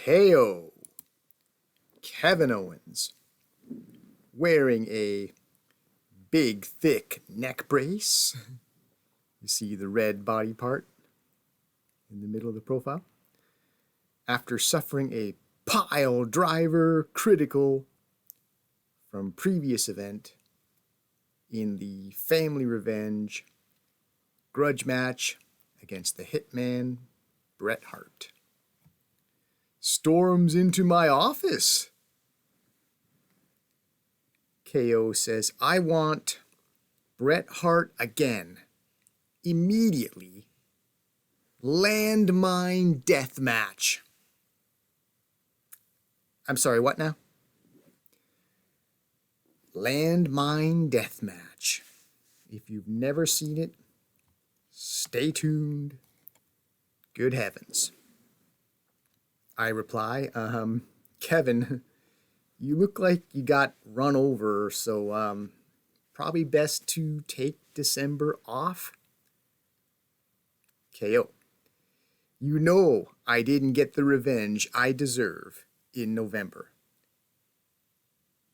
KO, Kevin Owens, wearing a big, thick neck brace. You see the red body part in the middle of the profile. After suffering a pile driver critical from previous event in the Family Revenge grudge match against the Hitman Bret Hart. Storms into my office. KO says, I want Bret Hart again. Immediately. Landmine death match. I'm sorry, what now? Landmine death match. If you've never seen it, stay tuned. Good heavens. I reply, Kevin, you look like you got run over, so probably best to take December off. KO. You know I didn't get the revenge I deserve in November.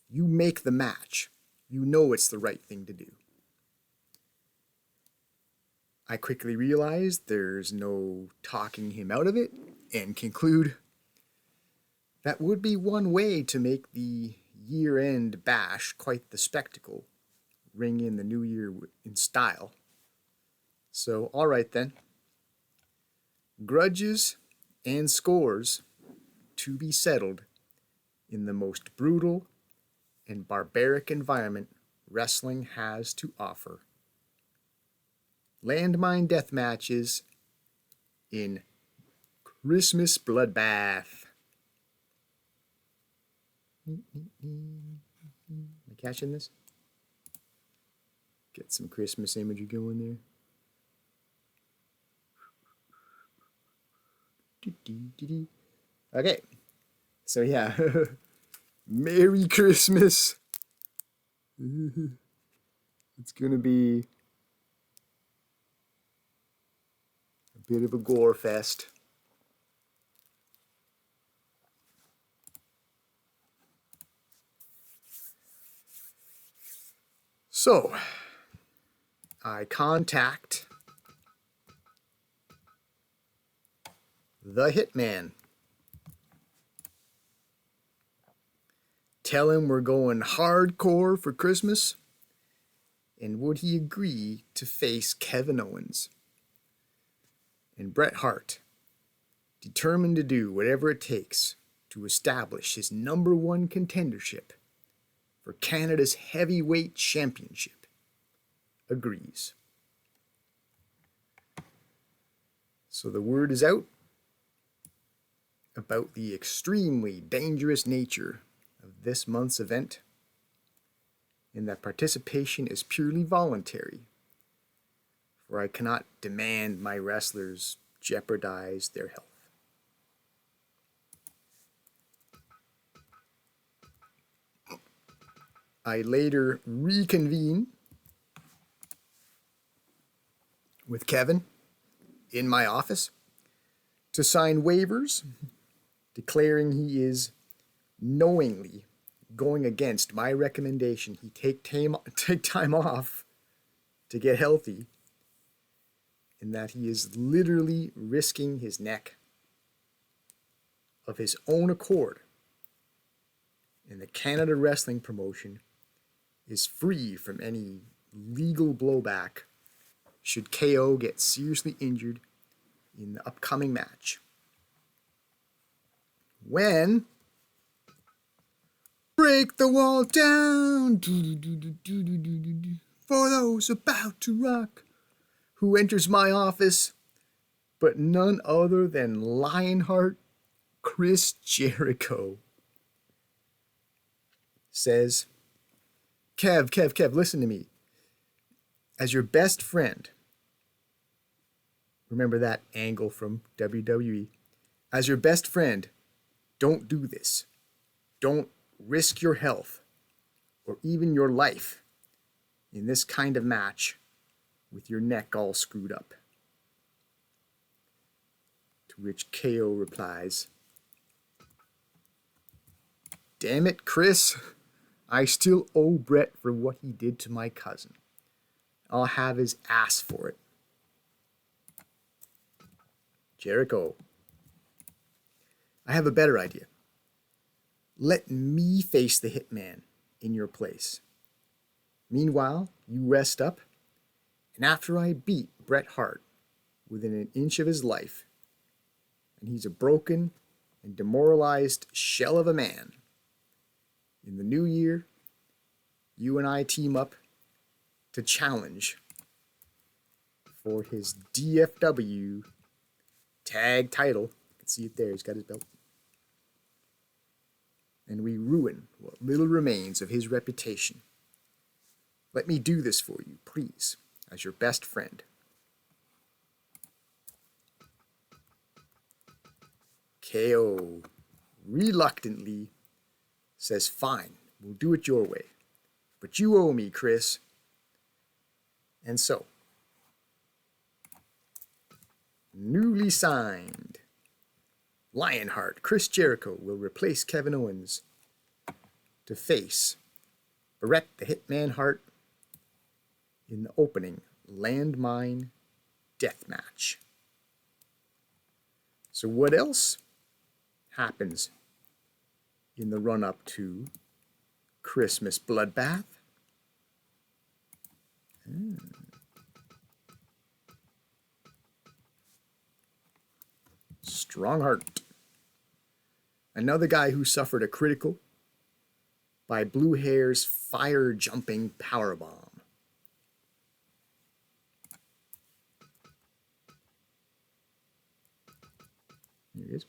You make the match. You know it's the right thing to do. I quickly realize there's no talking him out of it and conclude that would be one way to make the year-end bash quite the spectacle. Ring in the new year in style. So, all right then. Grudges and scores to be settled in the most brutal and barbaric environment wrestling has to offer. Landmine death matches in Christmas Bloodbath. Am I catching this? Get some Christmas imagery going there. Okay, so yeah, Merry Christmas. It's gonna be a bit of a gore fest. So, I contact the Hitman. Tell him we're going hardcore for Christmas, and would he agree to face Kevin Owens? And Bret Hart, determined to do whatever it takes to establish his #1 contendership for Canada's heavyweight championship, agrees. So the word is out about the extremely dangerous nature of this month's event, and that participation is purely voluntary, for I cannot demand my wrestlers jeopardize their health. I later reconvene with Kevin in my office to sign waivers declaring he is knowingly going against my recommendation he take time off to get healthy, and that he is literally risking his neck of his own accord, and the Canada Wrestling Promotion is free from any legal blowback should KO get seriously injured in the upcoming match. When break the wall down for those about to rock, who enters my office but none other than Lionheart Chris Jericho. Says, Kev, listen to me. As your best friend, remember that angle from WWE? As your best friend, don't do this. Don't risk your health or even your life in this kind of match with your neck all screwed up. To which KO replies, Damn it, Chris. I still owe Brett for what he did to my cousin. I'll have his ass for it. Jericho. I have a better idea. Let me face the hitman in your place. Meanwhile, you rest up, and after I beat Bret Hart within an inch of his life, and he's a broken and demoralized shell of a man, in the new year, you and I team up to challenge for his DFW tag title. You can see it there, he's got his belt. And we ruin what little remains of his reputation. Let me do this for you, please, as your best friend. KO reluctantly says, fine, we'll do it your way. But you owe me, Chris. And so, newly signed, Lionheart Chris Jericho will replace Kevin Owens to face Bret the Hitman Hart in the opening Landmine Death Match. So what else happens in the run-up to Christmas Bloodbath? Strongheart. Another guy who suffered a critical by Blue Hair's fire-jumping powerbomb. Here he is.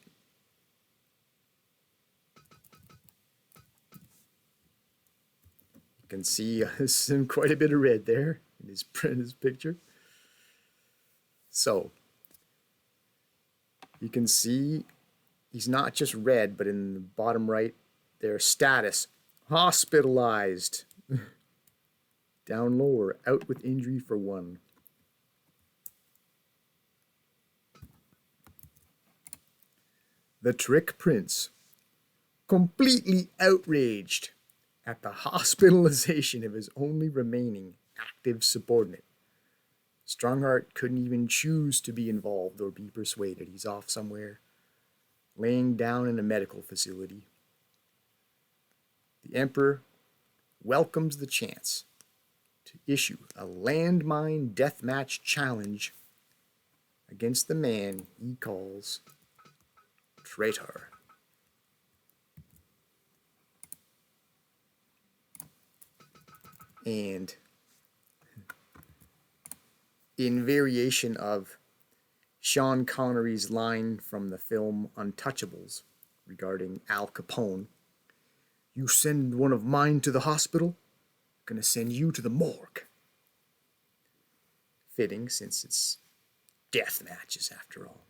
You can see quite a bit of red there in his picture. So, you can see he's not just red, but in the bottom right, their status, hospitalized. Down lower, out with injury for 1. The Trick Prince, completely outraged at the hospitalization of his only remaining active subordinate. Strongheart couldn't even choose to be involved or be persuaded. He's off somewhere, laying down in a medical facility. The Emperor welcomes the chance to issue a landmine deathmatch challenge against the man he calls Traitor. And in variation of Sean Connery's line from the film Untouchables regarding Al Capone, you send one of mine to the hospital, I'm gonna send you to the morgue. Fitting, since it's death matches after all.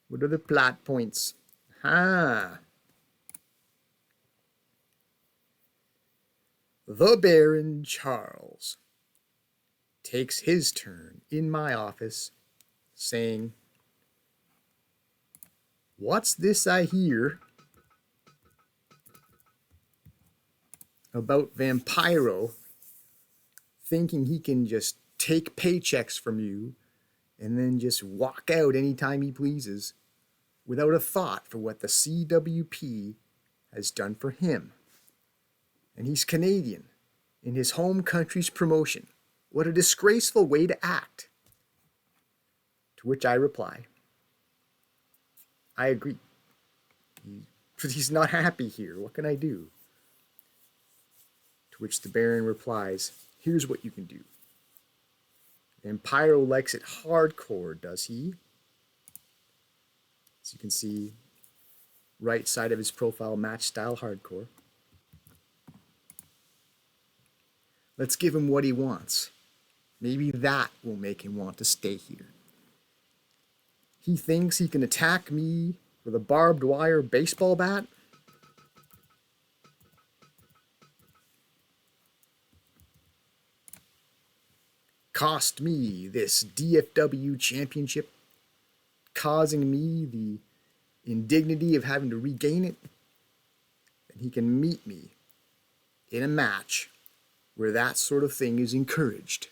What are the plot points? The Baron Charles takes his turn in my office, saying, what's this I hear about Vampiro thinking he can just take paychecks from you and then just walk out anytime he pleases without a thought for what the CWP has done for him? And he's Canadian in his home country's promotion. What a disgraceful way to act. To which I reply, I agree. He's not happy here. What can I do? To which the Baron replies, here's what you can do. Vampiro likes it hardcore, does he? As you can see, right side of his profile, match style hardcore. Let's give him what he wants. Maybe that will make him want to stay here. He thinks he can attack me with a barbed wire baseball bat? Cost me this DFW championship, causing me the indignity of having to regain it, then he can meet me in a match where that sort of thing is encouraged.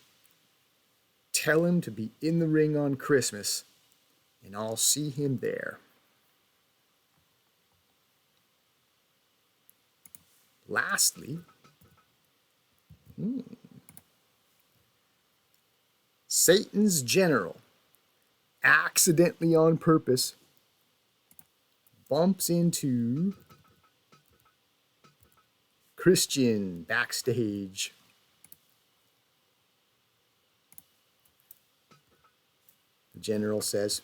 Tell him to be in the ring on Christmas, and I'll see him there. Lastly, Satan's general, accidentally on purpose, bumps into Christian backstage. The general says,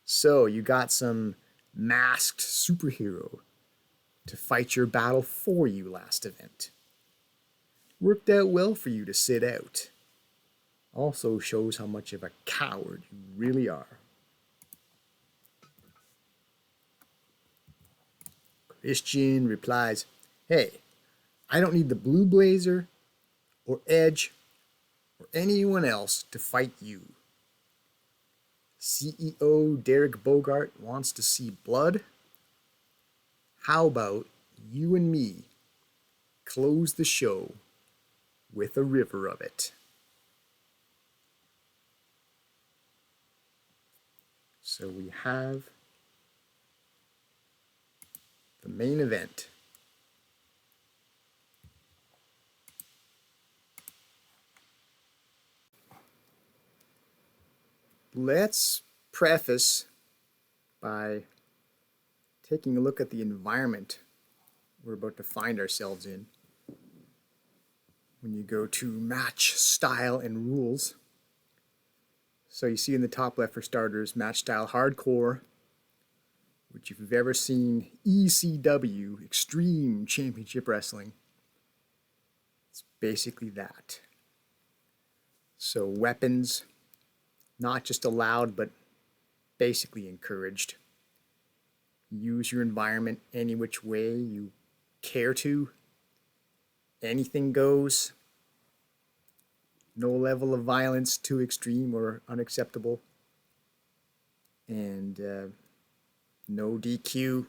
"So you got some masked superhero to fight your battle for you last event. Worked out well for you to sit out. Also shows how much of a coward you really are." Christian replies, "Hey, I don't need the Blue Blazer or Edge or anyone else to fight you. CEO Derek Bogart wants to see blood. How about you and me close the show with a river of it?" So we have the main event. Let's preface by taking a look at the environment we're about to find ourselves in when you go to match style and rules. So you see in the top left, for starters, match style hardcore, which if you've ever seen ECW, Extreme Championship Wrestling, it's basically that. So weapons, not just allowed, but basically encouraged. Use your environment any which way you care to. Anything goes. No level of violence too extreme or unacceptable. And no DQ.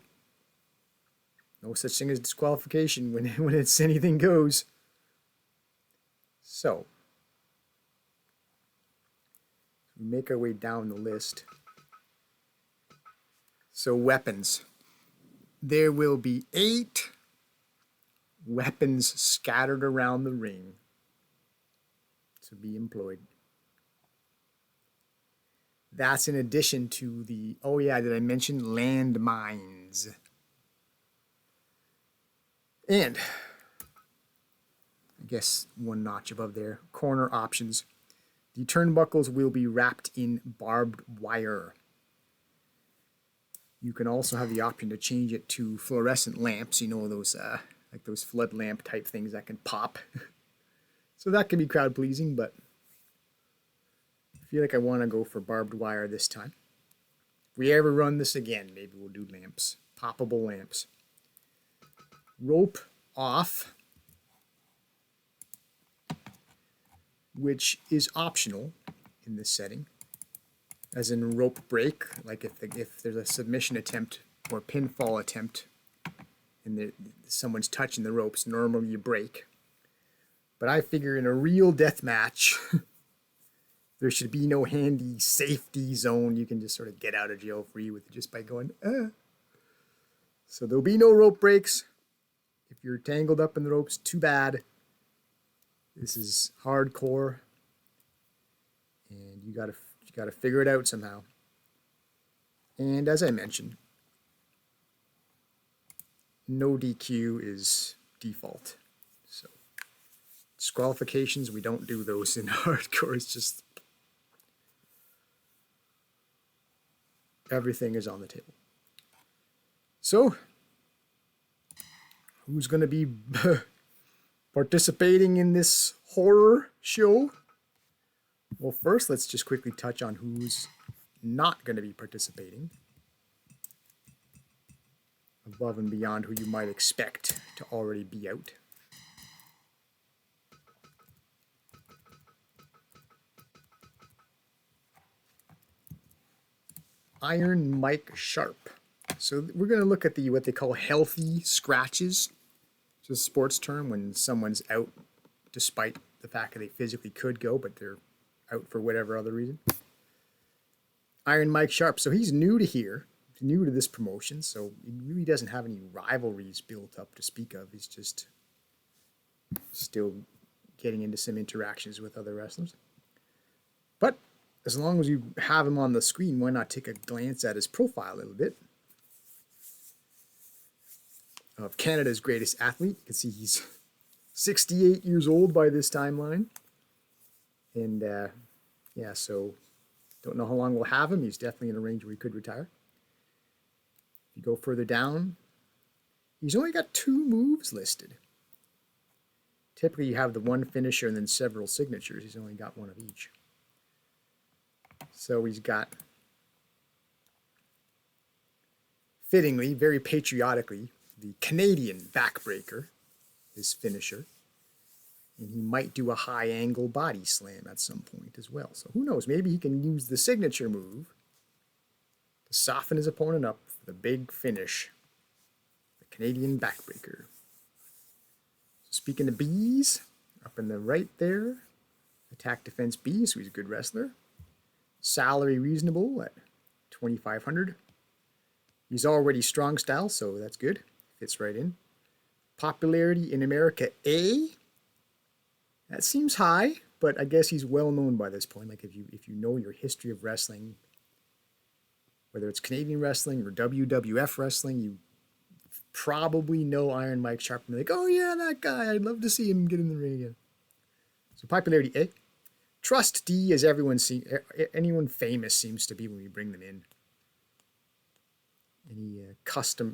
No such thing as disqualification when it's anything goes. So, we make our way down the list. So weapons. There will be 8 weapons scattered around the ring to be employed. That's in addition to the, oh yeah, did I mention landmines? And, I guess one notch above there, corner options. The turnbuckles will be wrapped in barbed wire. You can also have the option to change it to fluorescent lamps, you know, those like those flood lamp type things that can pop. So that can be crowd pleasing, but I feel like I want to go for barbed wire this time. If we ever run this again, maybe we'll do lamps, poppable lamps. Rope off, which is optional in this setting, as in rope break, like if there's a submission attempt or pinfall attempt and someone's touching the ropes, normally you break. But I figure in a real death match, there should be no handy safety zone. You can just sort of get out of jail free with it just by going, So there'll be no rope breaks. If you're tangled up in the ropes, too bad. This is hardcore, and you gotta figure it out somehow. And as I mentioned, no DQ is default. So disqualifications, we don't do those in hardcore. It's just everything is on the table. So who's going to be participating in this horror show? Well, first, let's just quickly touch on who's not going to be participating, above and beyond who you might expect to already be out. Iron Mike Sharp. So we're going to look at the what they call healthy scratches. It's a sports term when someone's out despite the fact that they physically could go, but they're out for whatever other reason. Iron Mike Sharp. So he's new to here, new to this promotion, so he really doesn't have any rivalries built up to speak of. He's just still getting into some interactions with other wrestlers. But as long as you have him on the screen, why not take a glance at his profile a little bit? Of Canada's greatest athlete. You can see he's 68 years old by this timeline. And yeah, so don't know how long we'll have him. He's definitely in a range where he could retire. If you go further down, he's only got 2 moves listed. Typically you have the one finisher and then several signatures. He's only got one of each. So he's got, fittingly, very patriotically, the Canadian backbreaker, his finisher. And he might do a high angle body slam at some point as well. So who knows, maybe he can use the signature move to soften his opponent up for the big finish. The Canadian backbreaker. So speaking of B's, up in the right there, attack defense B, so he's a good wrestler. Salary reasonable at $2,500. He's already strong style, so that's good. Fits right in. Popularity in America A. That seems high, but I guess he's well known by this point. Like if you know your history of wrestling, whether it's Canadian wrestling or WWF wrestling, you probably know Iron Mike Sharp and be like, oh yeah, that guy. I'd love to see him get in the ring again. So popularity A. Trust D, as anyone famous seems to be when we bring them in. Any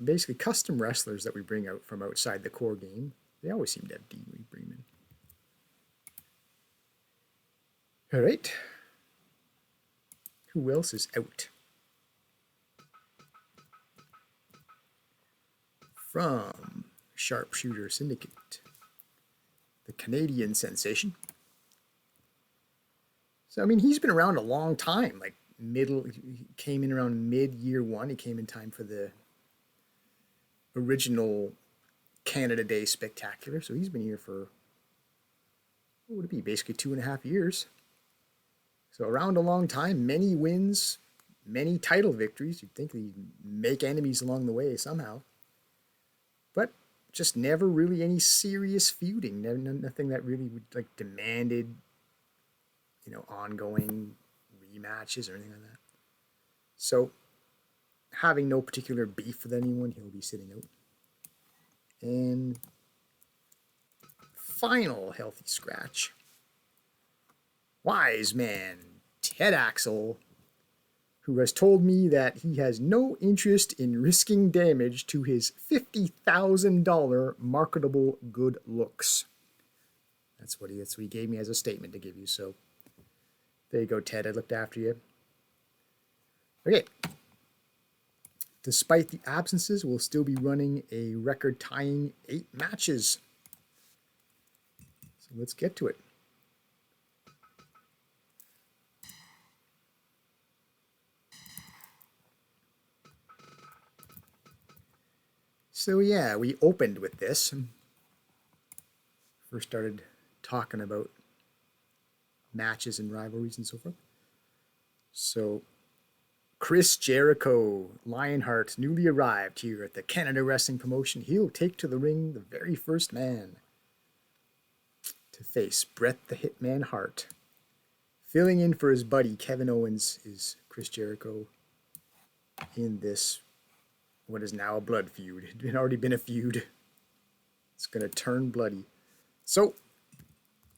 basically custom wrestlers that we bring out from outside the core game, they always seem to have D when we bring them in. All right. Who else is out? From Sharpshooter Syndicate, the Canadian sensation. So, I mean, he's been around a long time, like he came in around mid-year 1. He came in time for the original Canada Day Spectacular. So he's been here for, what would it be, basically 2.5 years. So around a long time, many wins, many title victories. You'd think he'd make enemies along the way somehow. But just never really any serious feuding. Nothing that really would like demanded, ongoing rematches or anything like that. So, having no particular beef with anyone, he'll be sitting out. And final healthy scratch. Wise man Ted Axel, who has told me that he has no interest in risking damage to his $50,000 marketable good looks. That's what he gave me as a statement to give you. So there you go, Ted. I looked after you. Okay. Despite the absences, we'll still be running a record-tying 8 matches. So let's get to it. So yeah, we opened with this. First started talking about matches and rivalries and so forth. So Chris Jericho, Lionheart, newly arrived here at the Canada Wrestling Promotion. He'll take to the ring the very first man to face Bret the Hitman Hart. Filling in for his buddy Kevin Owens is Chris Jericho in this, what is now a blood feud. It had already been a feud. It's going to turn bloody. So,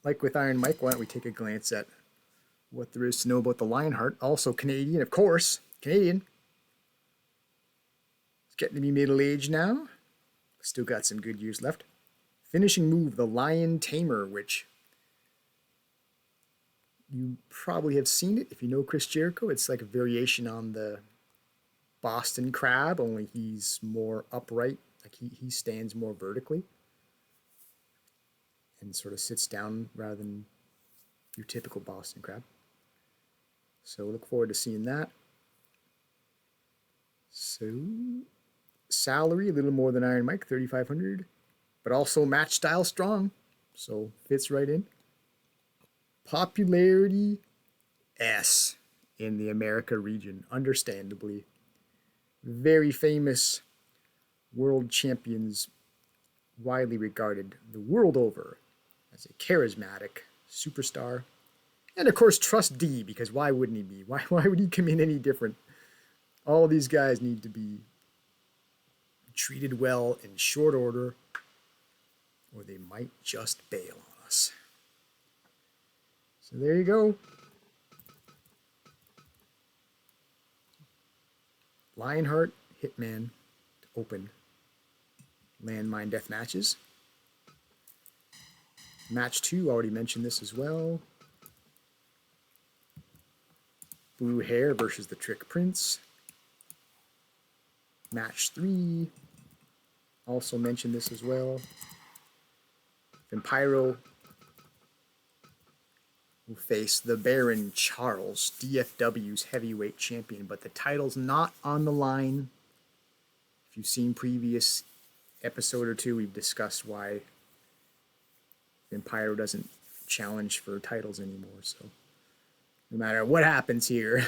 like with Iron Mike, why don't we take a glance at what there is to know about the Lionheart. Also Canadian, of course. Canadian. He's getting to be middle-aged now. Still got some good years left. Finishing move, the Lion Tamer, which you probably have seen it if you know Chris Jericho. It's like a variation on the Boston Crab, only he's more upright. Like he stands more vertically and sort of sits down rather than your typical Boston Crab. So look forward to seeing that. So, salary a little more than Iron Mike, 3,500, but also match style strong, so fits right in. Popularity S in the America region, understandably. Very famous world champions, widely regarded the world over as a charismatic superstar. And of course, trust D, because why wouldn't he be? Why would he come in any different? All these guys need to be treated well in short order, or they might just bail on us. So there you go. Lionheart, Hitman to open landmine death matches. Match 2, already mentioned this as well. Blue Hair versus the Trick Prince. Match 3, also mentioned this as well. Vampiro will face the Baron Charles, DFW's heavyweight champion, but the title's not on the line. If you've seen previous episode or two, we've discussed why Vampiro doesn't challenge for titles anymore. So no matter what happens here,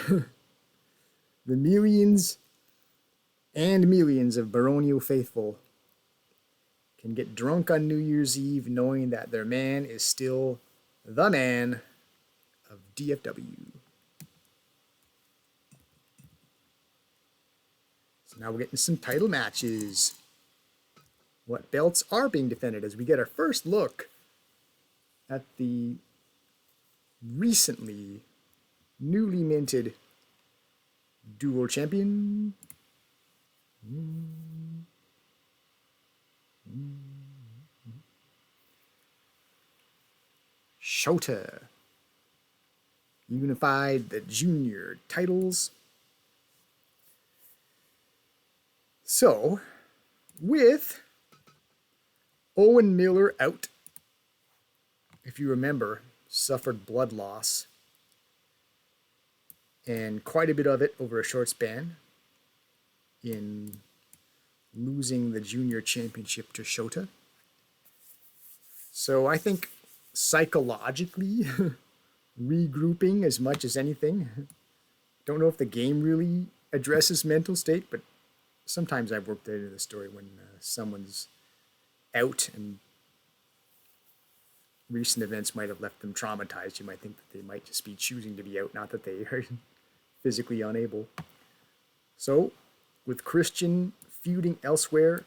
the millions and millions of Baronio faithful can get drunk on New Year's Eve knowing that their man is still the man of DFW. So now we're getting some title matches. What belts are being defended as we get our first look at the recently newly minted dual champion. Shota unified the junior titles. So, with Owen Miller out, if you remember, suffered blood loss and quite a bit of it over a short span in losing the junior championship to Shota. So I think psychologically regrouping as much as anything. Don't know if the game really addresses mental state, but sometimes I've worked into the story when someone's out and recent events might have left them traumatized. You might think that they might just be choosing to be out, not that they are physically unable. So, with Christian feuding elsewhere,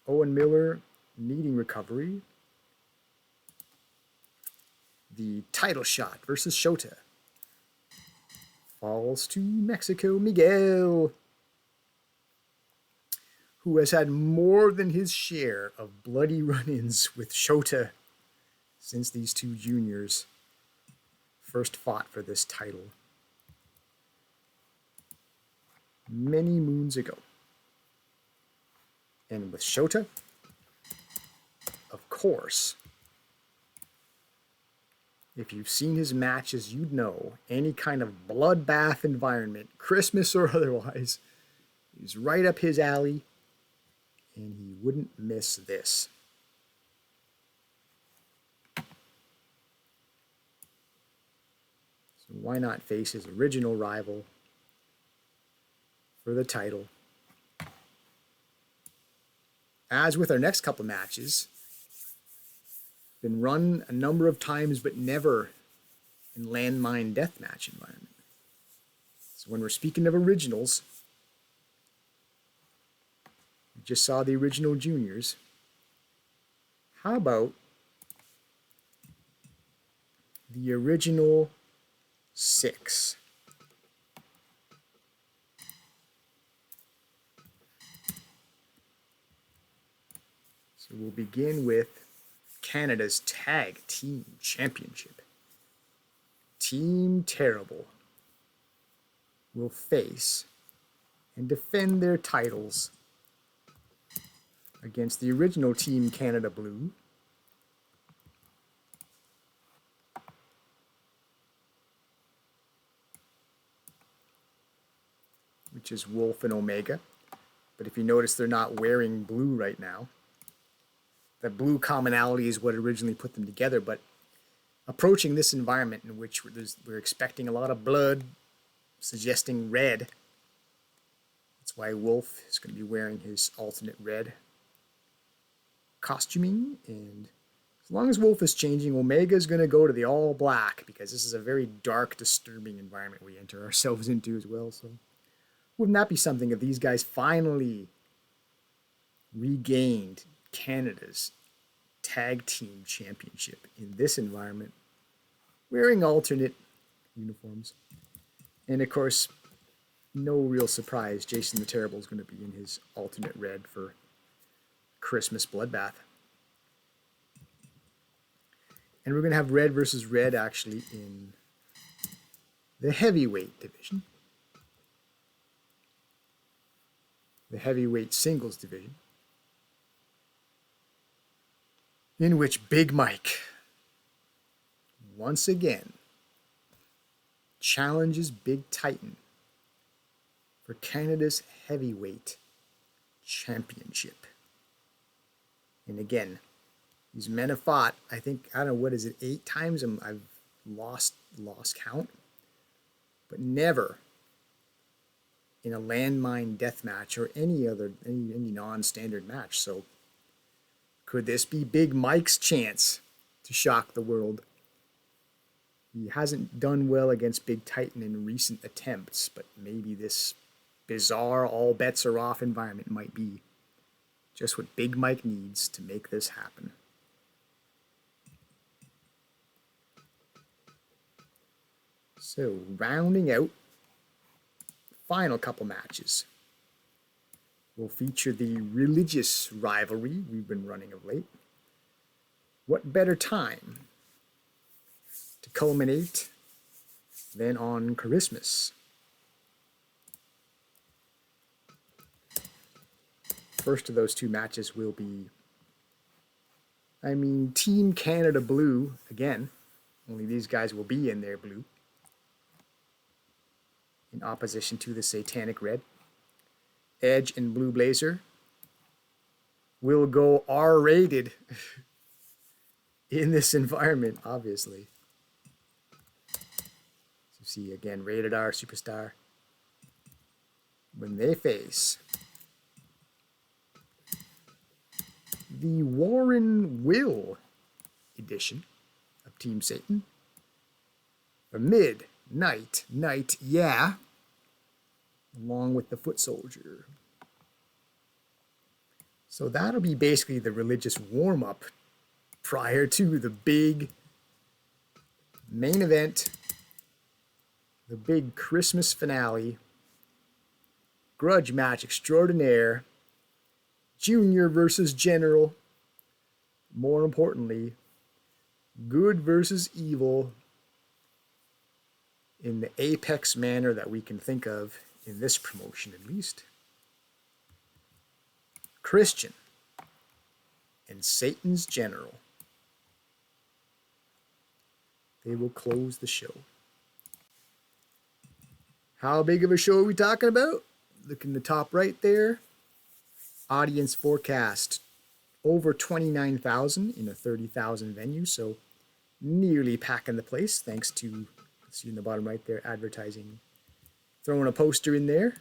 Owen Miller needing recovery, the title shot versus Shota falls to Mexico Miguel, who has had more than his share of bloody run-ins with Shota since these two juniors first fought for this title many moons ago. And with Shota, of course, if you've seen his matches, you'd know any kind of bloodbath environment, Christmas or otherwise, is right up his alley, and he wouldn't miss this. So why not face his original rival for the title? As with our next couple matches, been run a number of times, but never in landmine deathmatch environment. So when we're speaking of originals, we just saw the original juniors. How about the original 6? So we'll begin with Canada's Tag Team Championship. Team Terrible will face and defend their titles against the original Team Canada Blue, which is Wolf and Omega. But if you notice, they're not wearing blue right now. The blue commonality is what originally put them together, but approaching this environment in which we're expecting a lot of blood, suggesting red. That's why Wolf is going to be wearing his alternate red costuming, and as long as Wolf is changing, Omega is going to go to the all black, because this is a very dark, disturbing environment we enter ourselves into as well. So wouldn't that be something if these guys finally regained Canada's tag team championship in this environment, wearing alternate uniforms? And of course, no real surprise, Jason the Terrible is going to be in his alternate red for Christmas Bloodbath. And we're going to have red versus red actually in the heavyweight division. The heavyweight singles division. In which Big Mike once again challenges Big Titan for Canada's heavyweight championship. And again, these men have fought, I think, I don't know, what is it, 8 times? I've lost count. But never in a landmine death match or any non-standard match. So could this be Big Mike's chance to shock the world? He hasn't done well against Big Titan in recent attempts, but maybe this bizarre all bets are off environment might be just what Big Mike needs to make this happen. So, rounding out final couple matches, will feature the religious rivalry we've been running of late. What better time to culminate than on Christmas? First of those 2 matches will be, Team Canada Blue again. Only these guys will be in their blue, in opposition to the Satanic Red. Edge and Blue Blazer will go R-rated in this environment, obviously. So see, again, Rated R Superstar. When they face the Warren Will edition of Team Satan, the Midnight Night, yeah, along with the Foot Soldier. So that'll be basically the religious warm-up prior to the big main event, the big Christmas finale, grudge match extraordinaire, Junior versus General, more importantly, good versus evil, in the apex manner that we can think of in this promotion at least. Christian and Satan's General. They will close the show. How big of a show are we talking about? Look in the top right there. Audience forecast over 29,000 in a 30,000 venue, so nearly packing the place thanks to, see in the bottom right there, advertising, throwing a poster in there.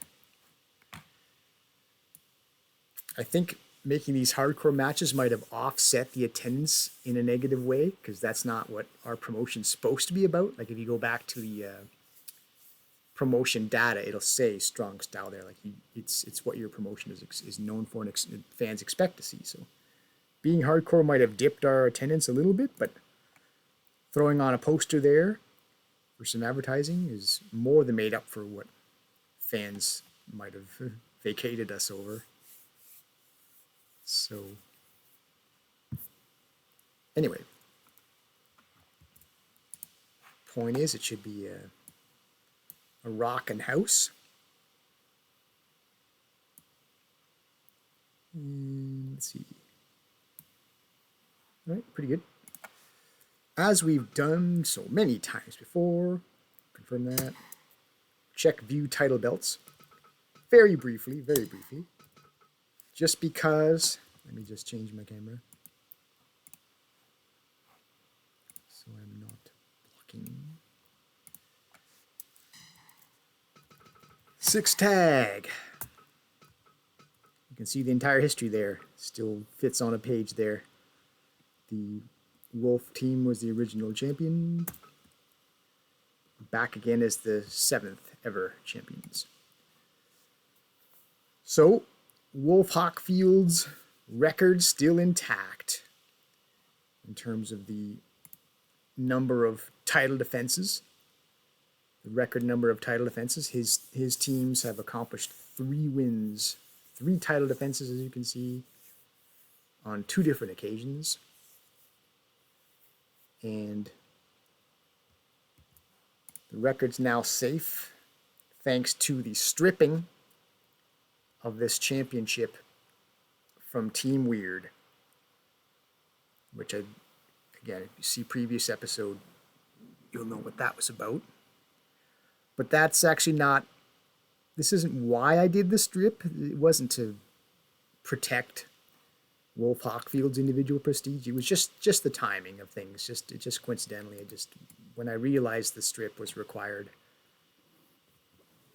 I think making these hardcore matches might have offset the attendance in a negative way, because that's not what our promotion's supposed to be about. Like if you go back to the promotion data, it'll say strong style there. Like it's what your promotion is known for and fans expect to see. So being hardcore might have dipped our attendance a little bit, but throwing on a poster there for some advertising is more than made up for what fans might have vacated us over. So anyway, point is, it should be a rockin' house. Let's see. All right, pretty good. As we've done so many times before, confirm that. Check view title belts. very briefly, just because, let me just change my camera so I'm not blocking. 6 tag. You can see the entire history there. Still fits on a page there. The Wolf team was the original champion. Back again as the 7th ever champions. So, Wolf Hockfield's record still intact in terms of the number of title defenses. The record number of title defenses. His teams have accomplished 3 wins, 3 title defenses, as you can see, on 2 different occasions. And the record's now safe thanks to the stripping of this championship from Team Weird, which again, if you see previous episode, you'll know what that was about. But that's actually not, this isn't why I did the strip. It wasn't to protect Wolf Hockfield's individual prestige. It was just the timing of things. It just coincidentally, when I realized the strip was required,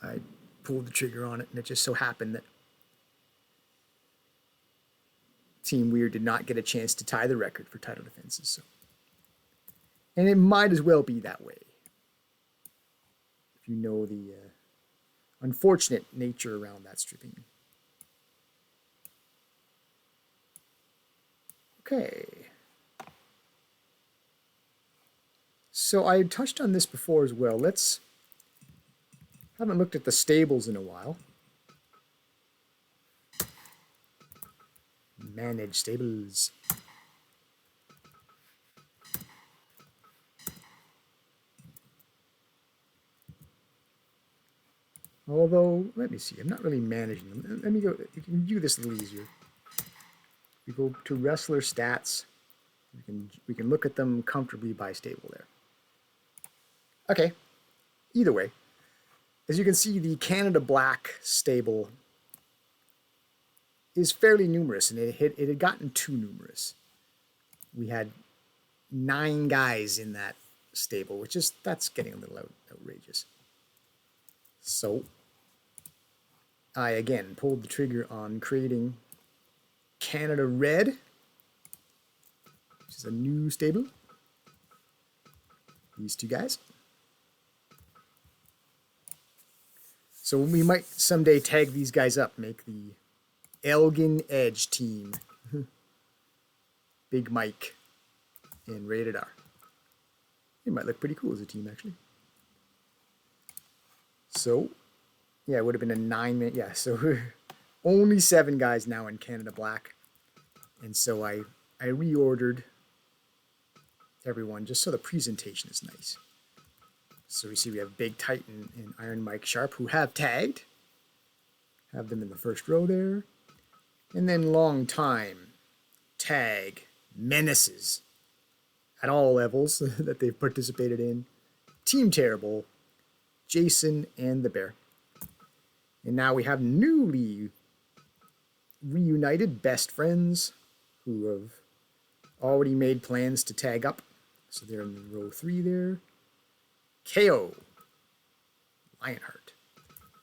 I pulled the trigger on it, and it just so happened that Team Weird did not get a chance to tie the record for title defenses. So. And it might as well be that way. If you know the unfortunate nature around that stripping. Okay. So I touched on this before as well. Haven't looked at the stables in a while. Manage stables. Although, let me see, I'm not really managing them. Let me go, you can view this a little easier. We go to wrestler stats. We can look at them comfortably by stable there. Okay, either way, as you can see, the Canada Black stable is fairly numerous, and it had gotten too numerous. We had 9 guys in that stable, that's getting a little outrageous. So I again pulled the trigger on creating Canada Red, which is a new stable. These 2 guys. So we might someday tag these guys up, make the Elgin Edge team. Big Mike and Rated R. It might look pretty cool as a team, actually. So, yeah, it would have been a 9-minute. Yeah, so only 7 guys now in Canada Black. And so I reordered everyone just so the presentation is nice. So we see we have Big Titan and Iron Mike Sharp, who have tagged. Have them in the first row there. And then long time tag menaces at all levels that they've participated in. Team Terrible, Jason, and the Bear. And now we have newly reunited best friends who have already made plans to tag up. So they're in row 3 there. KO, Lionheart.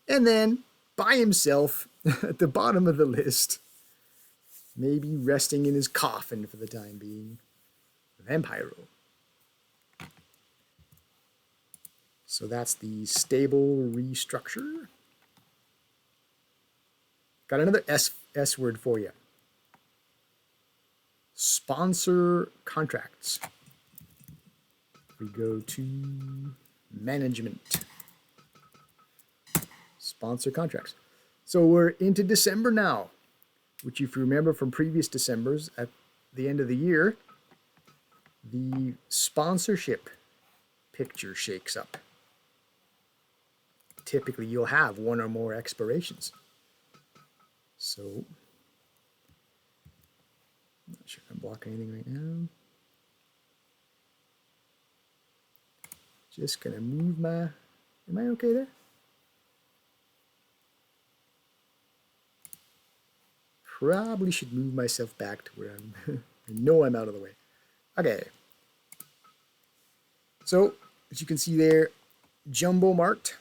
And then, by himself, at the bottom of the list, maybe resting in his coffin for the time being, Vampiro. So that's the stable restructure. Got another S word for you. Sponsor contracts. We go to management. Sponsor contracts. So we're into December now, which if you remember from previous Decembers, at the end of the year, the sponsorship picture shakes up. Typically, you'll have 1 or more expirations. So, I'm not sure if I'm blocking anything right now. Just gonna move my, am I okay there? probably should move myself back to where I know I'm out of the way. Okay. So, as you can see there, Jumbo Mart.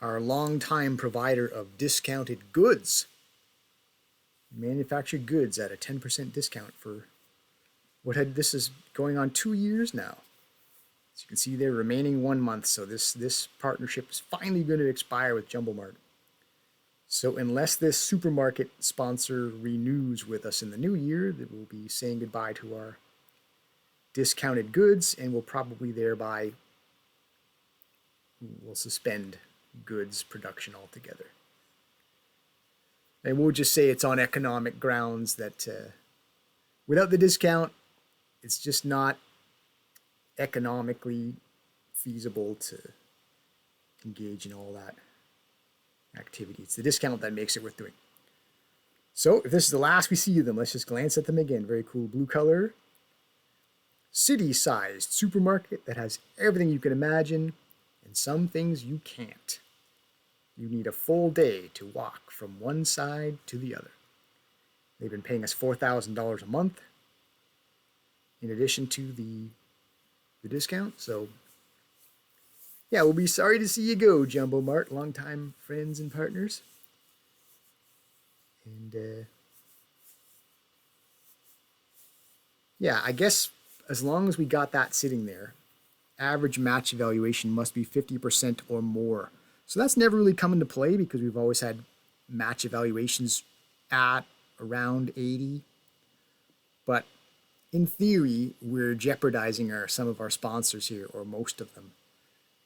Our longtime provider of discounted goods. Manufactured goods at a 10% discount for this is going on 2 years now. As you can see there, remaining 1 month. So this partnership is finally going to expire with Jumbo Mart. So unless this supermarket sponsor renews with us in the new year, that we'll be saying goodbye to our discounted goods, and we'll probably thereby will suspend goods production altogether. And we'll just say it's on economic grounds that without the discount, it's just not economically feasible to engage in all that activity. It's the discount that makes it worth doing. So if this is the last we see of them, let's just glance at them again. Very cool blue color. City-sized supermarket that has everything you can imagine and some things you can't. You need a full day to walk from one side to the other. They've been paying us $4,000 a month in addition to the discount. So yeah, we'll be sorry to see you go, Jumbo Mart, longtime friends and partners. And yeah, I guess as long as we got that sitting there, average match evaluation must be 50% or more. So that's never really come into play because we've always had match evaluations at around 80. But in theory, we're jeopardizing some of our sponsors here, or most of them,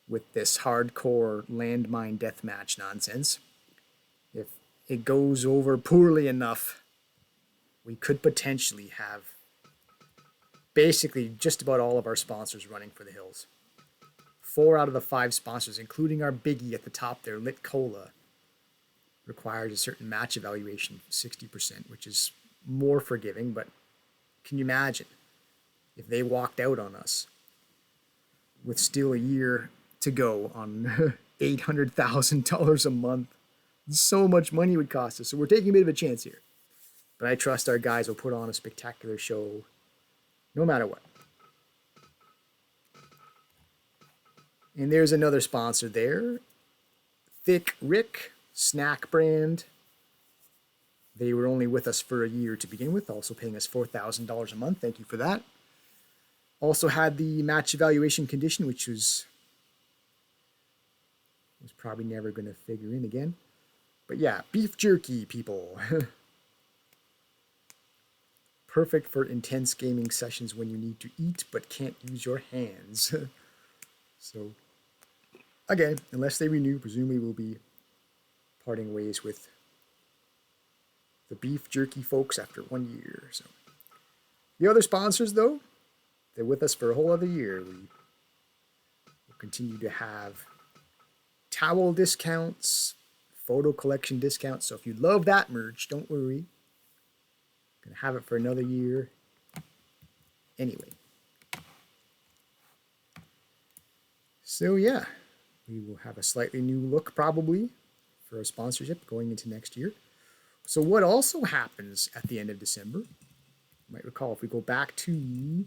with this hardcore landmine deathmatch nonsense. If it goes over poorly enough, we could potentially have basically just about all of our sponsors running for the hills. 4 out of the 5 sponsors, including our biggie at the top there, Lit Cola, requires a certain match evaluation, 60%, which is more forgiving, but can you imagine if they walked out on us with still a year to go on $800,000 a month? So much money would cost us. So we're taking a bit of a chance here. But I trust our guys will put on a spectacular show no matter what. And there's another sponsor there. Thick Rick, snack brand. They were only with us for a year to begin with, also paying us $4,000 a month. Thank you for that. Also had the match evaluation condition, which was probably never going to figure in again. But yeah, beef jerky, people. Perfect for intense gaming sessions when you need to eat but can't use your hands. So, again, unless they renew, presumably we'll be parting ways with the beef jerky folks after 1 year. So, the other sponsors, though, they're with us for a whole other year. We will continue to have towel discounts, photo collection discounts. So if you love that merch, don't worry. Gonna have it for another year. Anyway. So yeah, we will have a slightly new look probably for a sponsorship going into next year. So what also happens at the end of December, you might recall if we go back to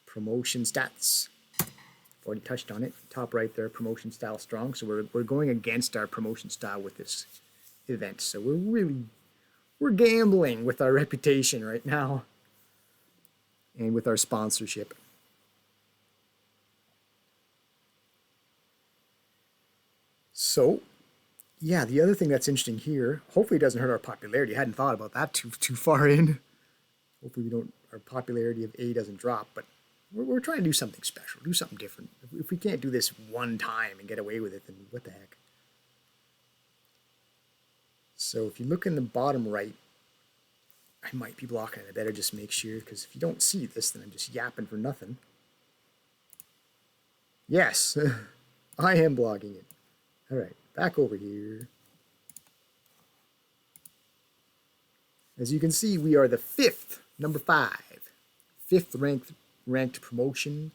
promotion stats, I've already touched on it, top right there, promotion style strong. So we're going against our promotion style with this event. So we're gambling with our reputation right now and with our sponsorship. So, yeah, the other thing that's interesting here, hopefully it doesn't hurt our popularity. I hadn't thought about that too far in. Hopefully our popularity of A doesn't drop, but we're trying to do something special, do something different. If we can't do this one time and get away with it, then what the heck? So if you look in the bottom right, I might be blocking it. I better just make sure, because if you don't see this, then I'm just yapping for nothing. Yes, I am blocking it. All right, back over here. As you can see, we are the number 5, fifth ranked promotion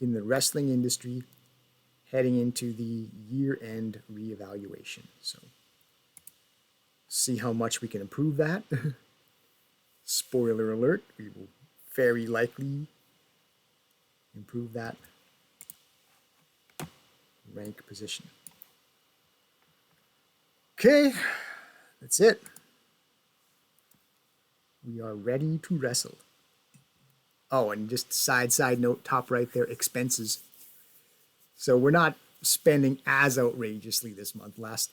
in the wrestling industry, heading into the year-end reevaluation. So see how much we can improve that. Spoiler alert, we will very likely improve that rank position. Okay, that's it. We are ready to wrestle. Oh, and just side note, top right there, expenses. So we're not spending as outrageously this month. Last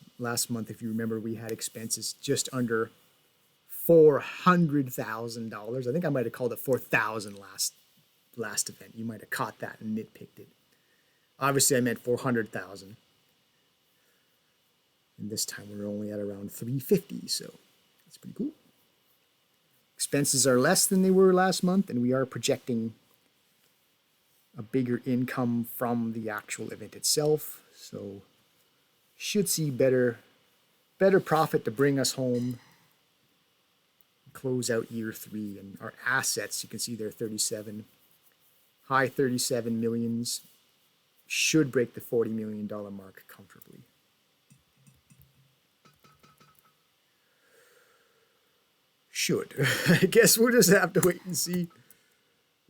month, if you remember, we had expenses just under $400,000. I think I might have called it 4,000 last event. You might have caught that and nitpicked it. Obviously, I meant 400,000. And this time we're only at around 350, so that's pretty cool. Expenses are less than they were last month, and we are projecting a bigger income from the actual event itself. So should see better profit to bring us home, close out year 3. And our assets, you can see they're high 37 millions, should break the $40 million mark comfortably. Should. I guess we'll just have to wait and see.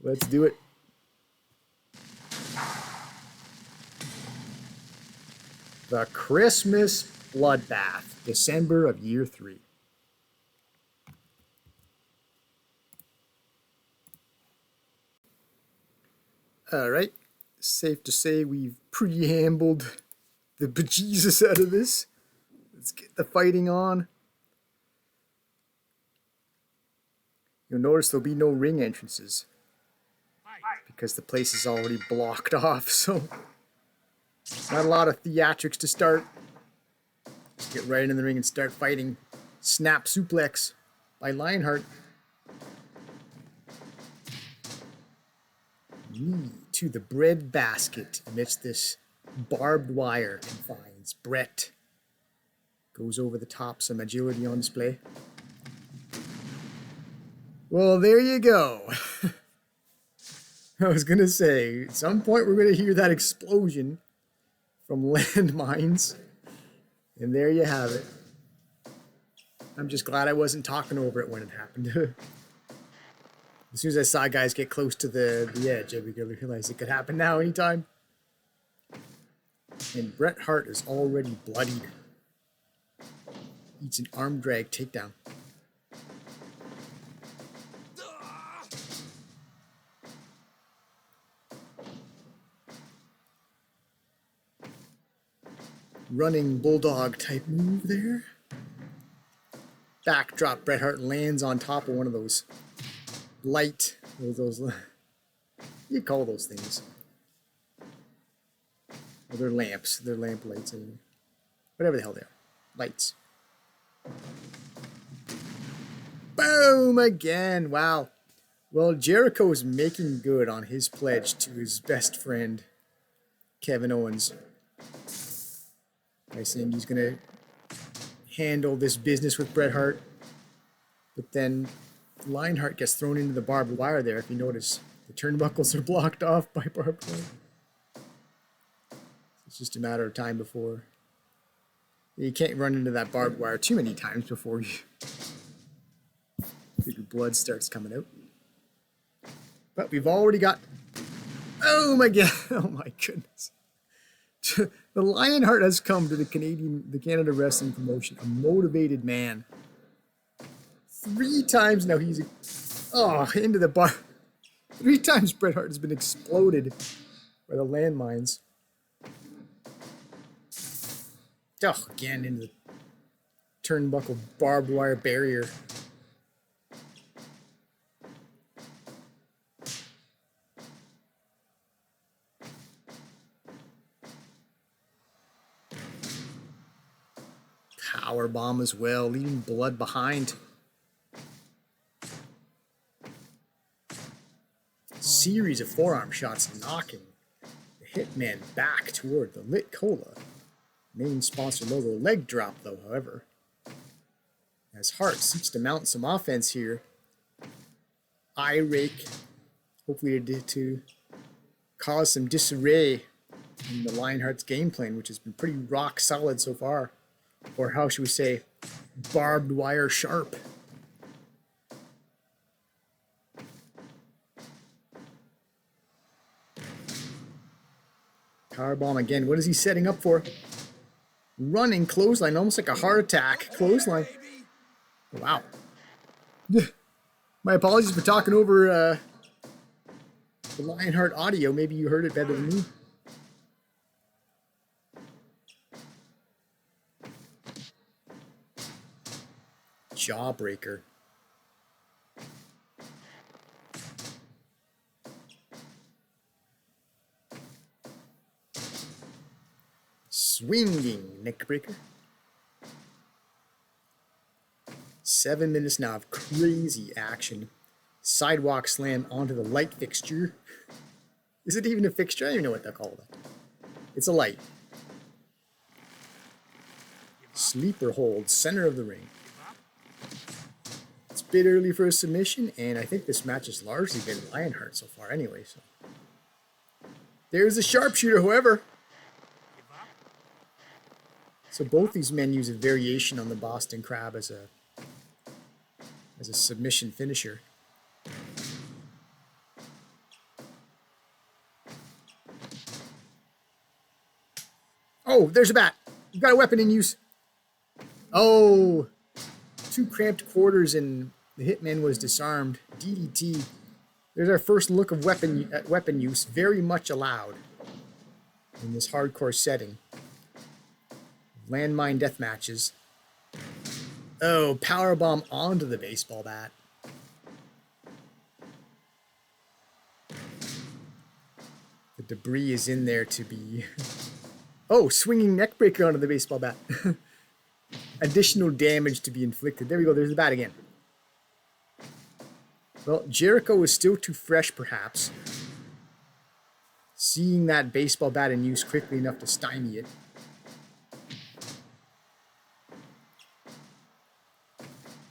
Let's do it. The Christmas Bloodbath, December of year 3. All right, safe to say we've preambled the bejesus out of this. Let's get the fighting on. You'll notice there'll be no ring entrances because the place is already blocked off, so not a lot of theatrics to start. Just get right in the ring and start fighting. Snap suplex by Lionheart. Knee to the bread basket amidst this barbed wire confines. Brett goes over the top, some agility on display. Well, there you go. I was going to say, at some point we're going to hear that explosion from landmines. And there you have it. I'm just glad I wasn't talking over it when it happened. As soon as I saw guys get close to the edge, I realized it could happen now anytime. And Bret Hart is already bloodied. Eats an arm drag takedown. Running bulldog type move there. Backdrop, Bret Hart lands on top of one of those those you call those things. Well, they're lamps. They're lamp lights. Anyway. Whatever the hell they are. Lights. Boom again. Wow. Well, Jericho is making good on his pledge to his best friend, Kevin Owens. By saying he's going to handle this business with Bret Hart. But then Lionheart gets thrown into the barbed wire there. If you notice, the turnbuckles are blocked off by barbed wire. It's just a matter of time before. You can't run into that barbed wire too many times before your blood starts coming out. But we've already got... Oh my god! Oh my goodness. The Lionheart has come to the Canada Wrestling Promotion, a motivated man. 3 times now he's into the bar. 3 times Bret Hart has been exploded by the landmines. Oh, again into the turnbuckle barbed wire barrier. Power bomb as well, leaving blood behind. Series of forearm shots knocking the Hitman back toward the Lit Cola. Main sponsor logo. Leg drop though, however. As Hart seeks to mount some offense here. Eye rake. Hopefully to cause some disarray in the Lionheart's game plan, which has been pretty rock solid so far. Or how should we say, barbed wire sharp. Powerbomb again. What is he setting up for? Running clothesline, almost like a heart attack. Clothesline. Wow. My apologies for talking over the Lionheart audio. Maybe you heard it better than me. Jawbreaker. Swinging neckbreaker. 7 minutes now of crazy action. Sidewalk slam onto the light fixture. Is it even a fixture? I don't even know what they're called. It's a light. Sleeper hold, center of the ring. It's a bit early for a submission, and I think this match has largely been Lionheart so far anyway. So there's a sharpshooter, however. So both these men use a variation on the Boston Crab as a submission finisher. Oh, there's a bat. You've got a weapon in use. Oh, 2 cramped quarters and the Hitman was disarmed. DDT. There's our first look of weapon use. Very much allowed in this hardcore setting. Landmine death matches. Oh, powerbomb onto the baseball bat. The debris is in there to be... Oh, swinging neckbreaker onto the baseball bat. Additional damage to be inflicted. There we go, there's the bat again. Well, Jericho is still too fresh, perhaps. Seeing that baseball bat in use quickly enough to stymie it.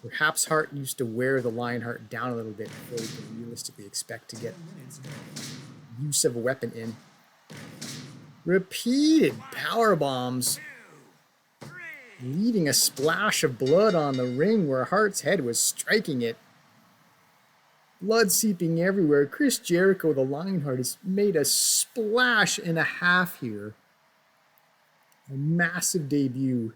Perhaps Hart used to wear the Lionheart down a little bit before we can realistically expect to get use of a weapon in. Repeated power bombs, leaving a splash of blood on the ring where Hart's head was striking it. Blood seeping everywhere. Chris Jericho, the Lionheart, has made a splash and a half here. A massive debut.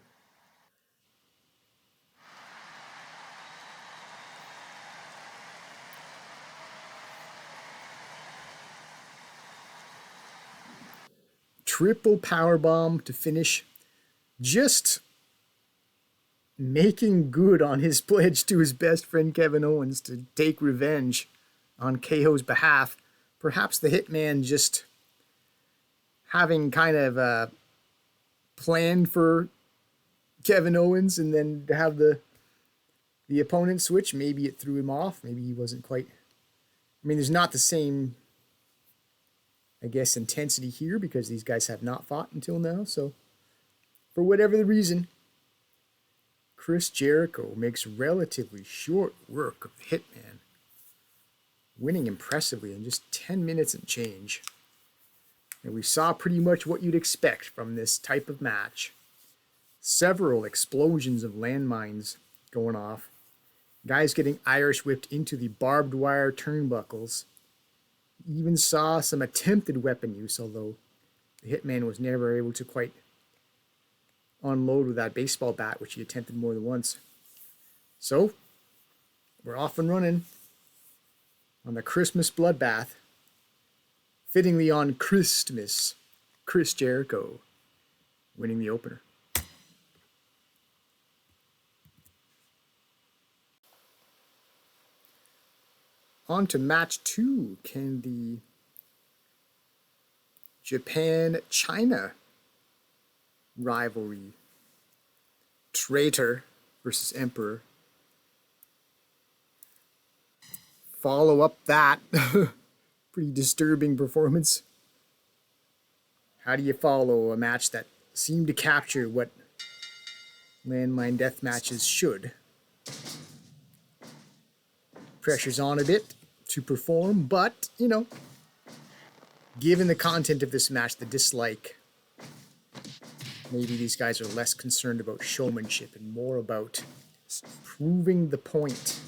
Triple powerbomb to finish. Just making good on his pledge to his best friend Kevin Owens to take revenge on KO's behalf. Perhaps the Hitman just having kind of planned for Kevin Owens and then to have the opponent switch. Maybe it threw him off. Maybe he wasn't quite... I mean, there's not the same... I guess intensity here because these guys have not fought until now. So for whatever the reason, Chris Jericho makes relatively short work of Hitman, winning impressively in just 10 minutes and change. And we saw pretty much what you'd expect from this type of match. Several explosions of landmines going off. Guys getting Irish whipped into the barbed wire turnbuckles. Even saw some attempted weapon use, although the Hitman was never able to quite unload with that baseball bat, which he attempted more than once. So, we're off and running on the Christmas bloodbath. Fittingly on Christmas, Chris Jericho winning the opener. On to match 2. Can the Japan-China rivalry, Traitor versus Emperor, follow up that? Pretty disturbing performance. How do you follow a match that seemed to capture what landmine death matches should? Pressure's on a bit to perform, but, you know, given the content of this match, the dislike, maybe these guys are less concerned about showmanship and more about proving the point.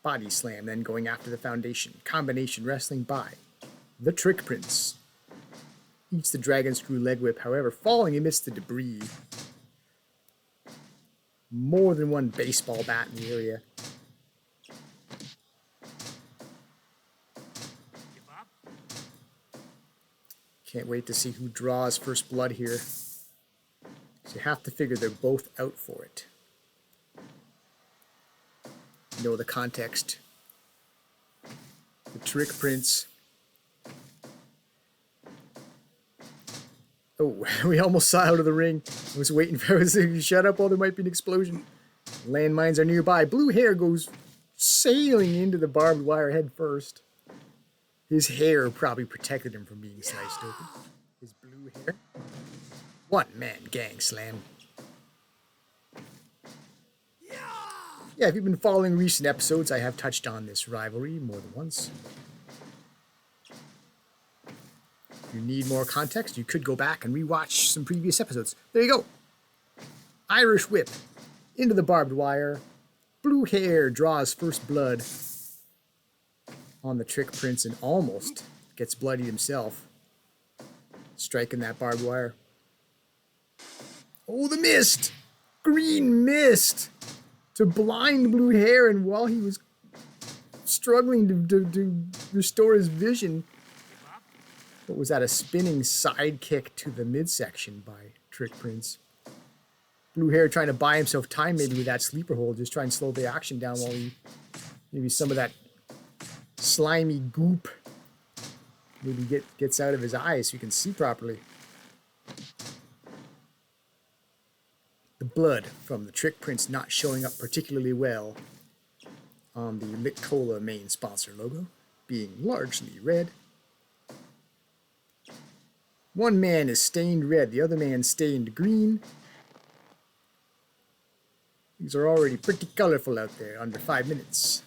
Body slam, then going after the foundation. Combination wrestling by the Trick Prince. Eats the dragon screw leg whip, however, falling amidst the debris. More than one baseball bat in the area. Can't wait to see who draws first blood here. So you have to figure they're both out for it. Know the context. The Trick Prince. Oh, we almost saw out of the ring. I was waiting for it to shut up while there might be an explosion. Landmines are nearby. Blue hair goes sailing into the barbed wire head first. His hair probably protected him from being sliced open. His blue hair. One-man gang slam. Yeah, if you've been following recent episodes, I have touched on this rivalry more than once. If you need more context, you could go back and rewatch some previous episodes. There you go. Irish whip into the barbed wire. Blue hair draws first blood on the Trick Prince and almost gets bloodied himself. Striking that barbed wire. Oh, the mist! Green mist! To blind blue hair, and while he was struggling to restore his vision, what was that? A spinning side kick to the midsection by Trick Prince. Blue hair trying to buy himself time, maybe with that sleeper hold, just try and slow the action down while he maybe some of that slimy goop maybe gets out of his eyes so you can see properly. The blood from the Trick Prince not showing up particularly well on the Lit Cola main sponsor logo, being largely red. One man is stained red, the other man stained green. These are already pretty colorful out there, under 5 minutes.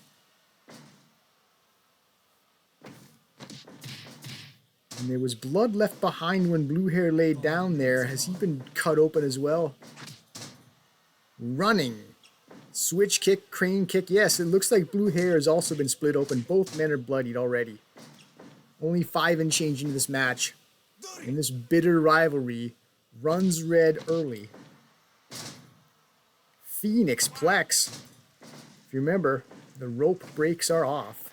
And there was blood left behind when blue hair laid down there. Has he been cut open as well? Running. Switch kick, crane kick. Yes, it looks like blue hair has also been split open. Both men are bloodied already. Only 5 and change into this match. And this bitter rivalry runs red early. Phoenix Plex. If you remember, the rope breaks are off.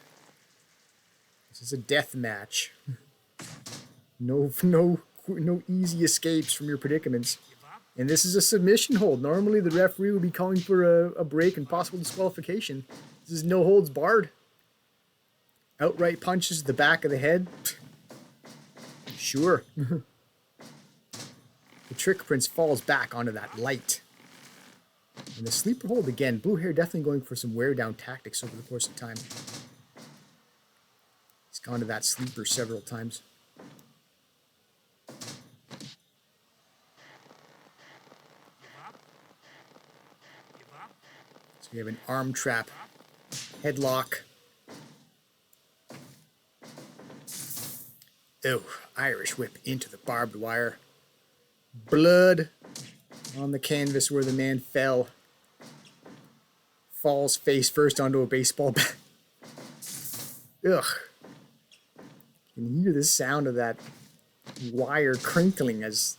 This is a death match. No easy escapes from your predicaments. And this is a submission hold. Normally the referee would be calling for a break and possible disqualification. This is no holds barred. Outright punches to the back of the head. Sure. The Trick Prince falls back onto that light. And the sleeper hold again. Blue hair definitely going for some wear down tactics over the course of time. He's gone to that sleeper several times. So we have an arm trap, headlock. Oh, Irish whip into the barbed wire. Blood on the canvas where the man fell. Falls face first onto a baseball bat. Ugh. You can hear the sound of that wire crinkling as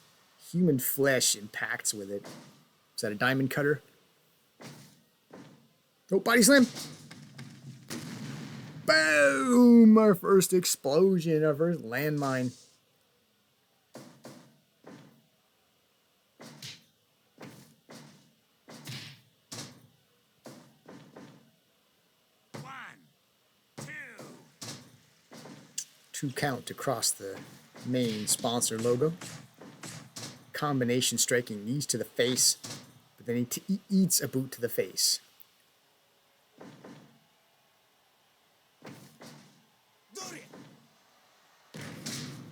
human flesh impacts with it. Is that a diamond cutter? Oh, body slam. Boom! Our first explosion, our first landmine. Two count to cross the main sponsor logo. Combination striking knees to the face, but then he eats a boot to the face.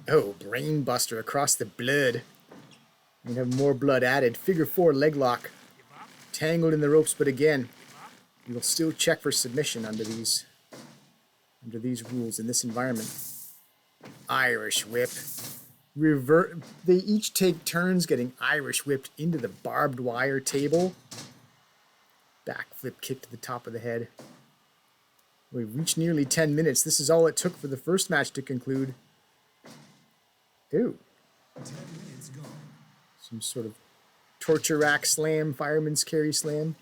Oh, brainbuster across the blood. We have more blood added. Figure 4 leg lock. Tangled in the ropes, but again, we will still check for submission under these rules in this environment. Irish whip. They each take turns getting Irish whipped into the barbed wire table. Backflip kick to the top of the head. We've reached nearly 10 minutes. This is all it took for the first match to conclude. Ooh. 10 minutes gone. Some sort of torture rack slam, fireman's carry slam.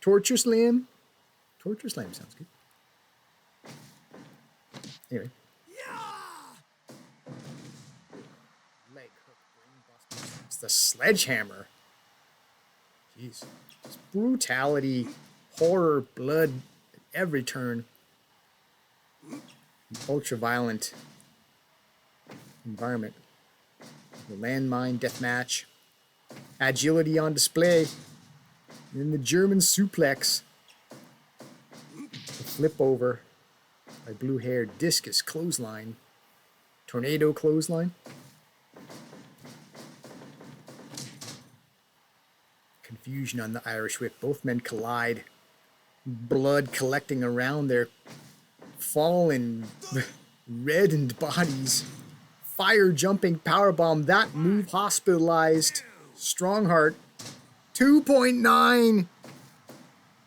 Torture slam? Torture slam sounds good. Anyway. Leg hook, brain buster. It's the sledgehammer. Jeez. It's brutality, horror, blood at every turn. An ultra-violent environment. The landmine deathmatch. Agility on display. And then the German suplex. The flip over by blue hair. Discus clothesline. Tornado clothesline. Confusion on the Irish whip. Both men collide. Blood collecting around their fallen, reddened bodies. Fire jumping powerbomb. That move hospitalized Strongheart. 2.9.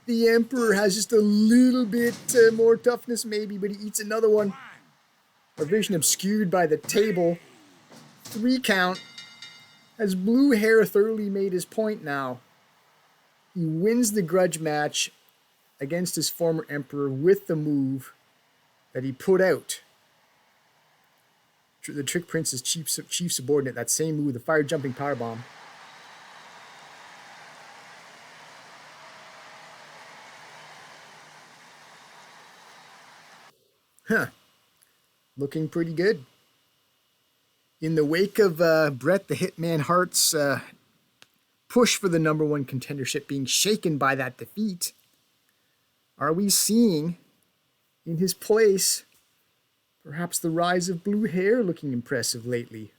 The Emperor has just a little bit more toughness maybe, but he eats another one. Our vision obscured by the table. 3 count. Has blue hair thoroughly made his point now. He wins the grudge match against his former Emperor with the move that he put out. The Trick Prince's chief subordinate, that same move, the fire jumping powerbomb. Huh. Looking pretty good. In the wake of Bret the Hitman Hart's push for the #1 contendership being shaken by that defeat, are we seeing in his place perhaps the rise of blue hair looking impressive lately?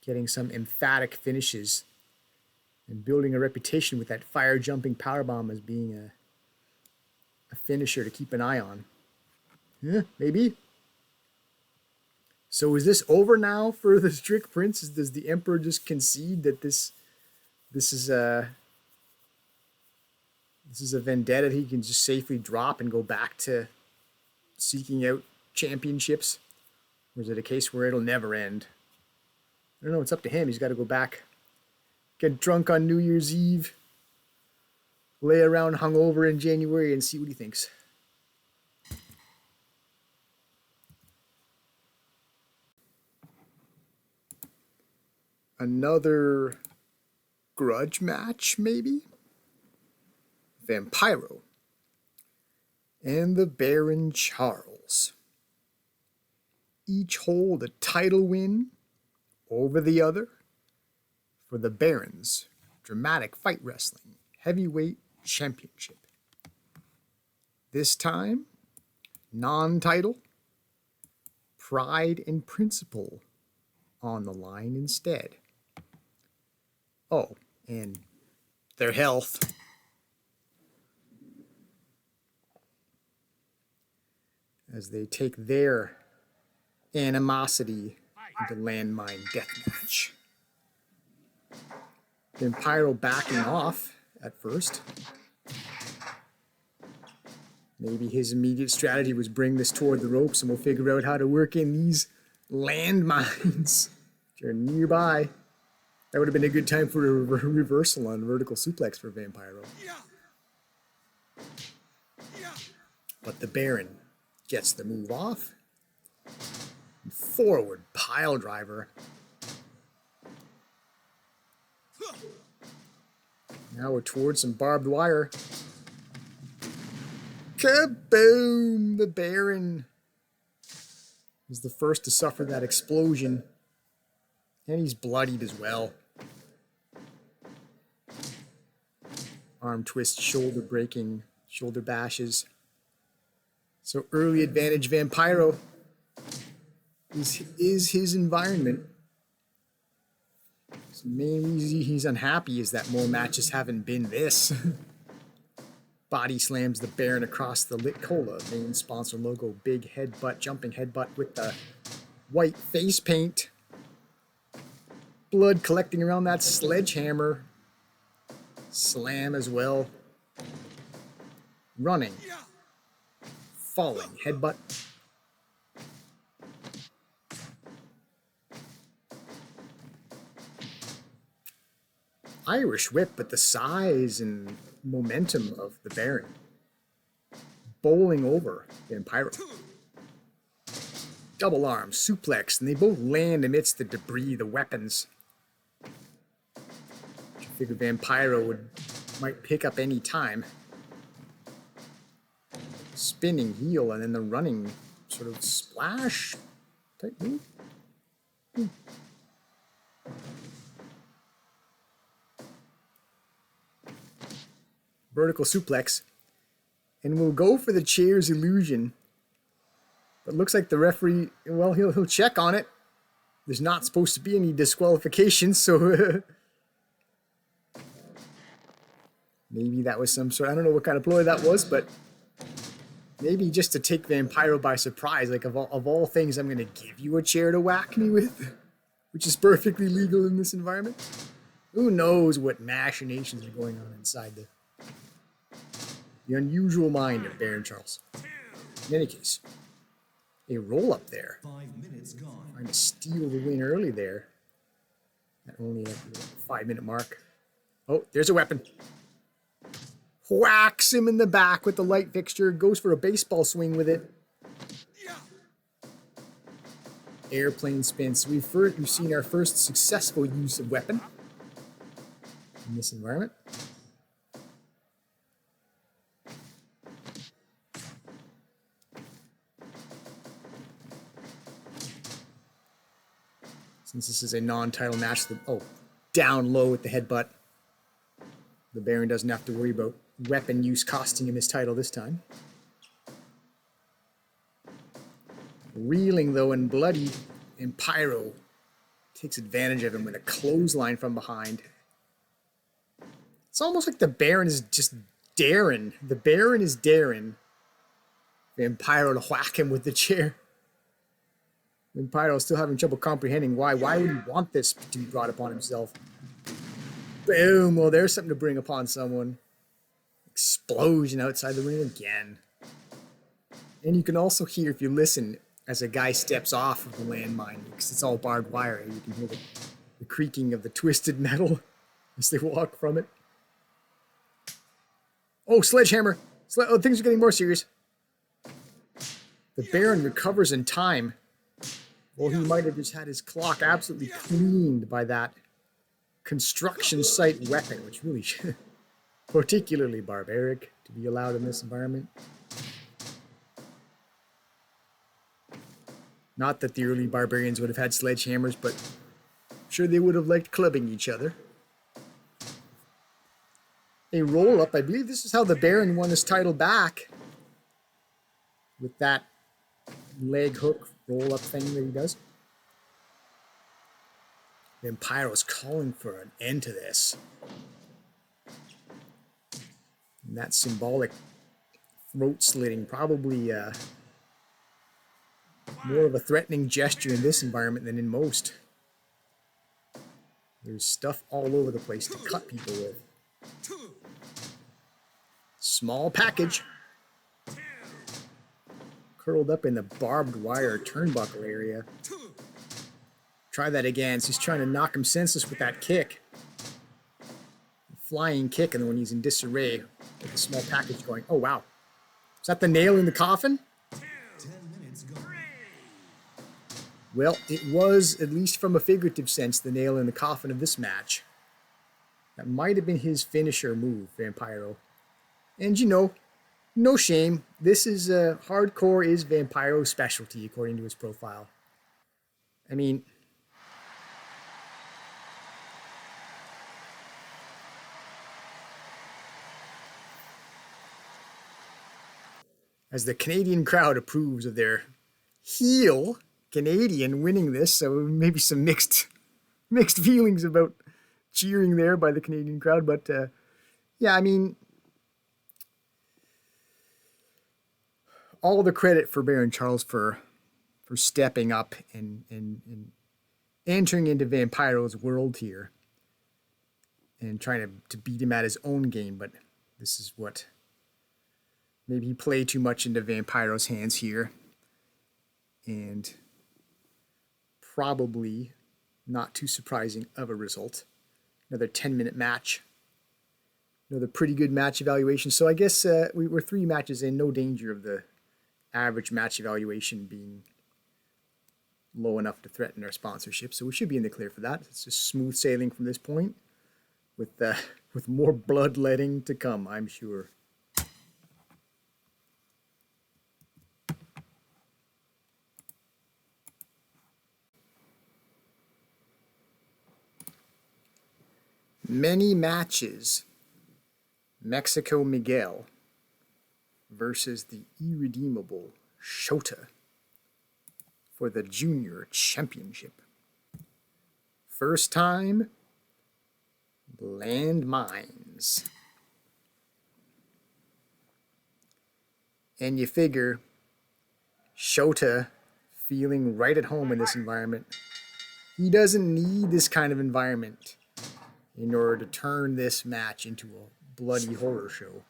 Getting some emphatic finishes and building a reputation with that fire jumping powerbomb as being a finisher to keep an eye on. Yeah, maybe. So is this over now for the Trick Prince? Does the Emperor just concede that this is a vendetta he can just safely drop and go back to seeking out championships? Or is it a case where it'll never end? I don't know. It's up to him. He's got to go back, get drunk on New Year's Eve, lay around hungover in January and see what he thinks. Another grudge match, maybe? Vampiro and the Baron Charles. Each hold a title win over the other for the Baron's Dramatic Fight Wrestling Heavyweight Championship. This time, non-title, pride and principle on the line instead. Oh, and their health. As they take their animosity into landmine deathmatch. Vampiro backing off at first. Maybe his immediate strategy was bring this toward the ropes and we'll figure out how to work in these landmines which are nearby. That would have been a good time for a reversal on vertical suplex for Vampiro. But the Baron gets the move off. Forward pile driver. Now we're towards some barbed wire. Kaboom! The Baron is the first to suffer that explosion. And he's bloodied as well. Arm twist, shoulder breaking, shoulder bashes. So early advantage Vampiro is his environment. So the main reason he's unhappy is that more matches haven't been this. Body slams the Baron across the Lit Cola main sponsor logo. Big headbutt, jumping headbutt with the white face paint. Blood collecting around that sledgehammer. Slam as well. Running. Falling. Headbutt. Irish whip, but the size and momentum of the Baron. Bowling over Vampiro. Double arm, suplex, and they both land amidst the debris, the weapons. I figure Vampiro might pick up any time. Spinning heel and then the running sort of splash type move. Vertical suplex. And we'll go for the chair's illusion. But looks like the referee, well, he'll check on it. There's not supposed to be any disqualifications, so maybe that was some sort, I don't know what kind of ploy that was, but maybe just to take Vampiro by surprise, like of all things, I'm going to give you a chair to whack me with, which is perfectly legal in this environment. Who knows what machinations are going on inside the unusual mind of Baron Charles. In any case, a roll up there. 5 minutes gone. Trying to steal the win early there. At only at the 5-minute mark. Oh, there's a weapon. Whacks him in the back with the light fixture. Goes for a baseball swing with it. Airplane spin. So we've seen our first successful use of weapon in this environment. Since this is a non-title match, down low with the headbutt. The Baron doesn't have to worry about weapon use costing him his title this time. Reeling though and bloody, and Pyro takes advantage of him with a clothesline from behind. It's almost like the Baron is just daring. The Baron is daring Vampiro to whack him with the chair. Vampiro is still having trouble comprehending why. Why would he want this to be brought upon himself? Boom! Well, there's something to bring upon someone. Explosion outside the ring again. And you can also hear, if you listen, as a guy steps off of the landmine, because it's all barbed wire, you can hear the creaking of the twisted metal as they walk from it. Oh, sledgehammer! Things are getting more serious. The Baron recovers in time. Well, he might have just had his clock absolutely cleaned by that construction site weapon, which really particularly barbaric to be allowed in this environment. Not that the early barbarians would have had sledgehammers, but I'm sure they would have liked clubbing each other. A roll-up. I believe this is how the Baron won his title back. With that leg hook roll-up thing that he does. Vampiro's calling for an end to this. And that symbolic throat slitting, probably more of a threatening gesture in this environment than in most. There's stuff all over the place to cut people with. Small package. Curled up in the barbed wire turnbuckle area. Try that again. So he's trying to knock him senseless with that kick. Flying kick, and then when he's in disarray with a small package going, oh wow. Is that the nail in the coffin? 10 minutes gone. Well, it was, at least from a figurative sense, the nail in the coffin of this match. That might have been his finisher move, Vampiro. And you know, no shame. This is hardcore is Vampiro's specialty, according to his profile. I mean, as the Canadian crowd approves of their heel Canadian winning this, so maybe some mixed feelings about cheering there by the Canadian crowd. But yeah, I mean, all the credit for Baron Charles for stepping up and entering into Vampiro's world here and trying to beat him at his own game. But this is what, maybe he played too much into Vampiro's hands here, and probably not too surprising of a result. Another 10-minute match. Another pretty good match evaluation. So I guess we were 3 matches in, no danger of the average match evaluation being low enough to threaten our sponsorship. So we should be in the clear for that. It's just smooth sailing from this point, with more bloodletting to come, I'm sure. Many matches. Mexico Miguel versus the irredeemable Shota for the Junior Championship. First time, landmines. And you figure Shota feeling right at home in this environment. He doesn't need this kind of environment in order to turn this match into a bloody horror show.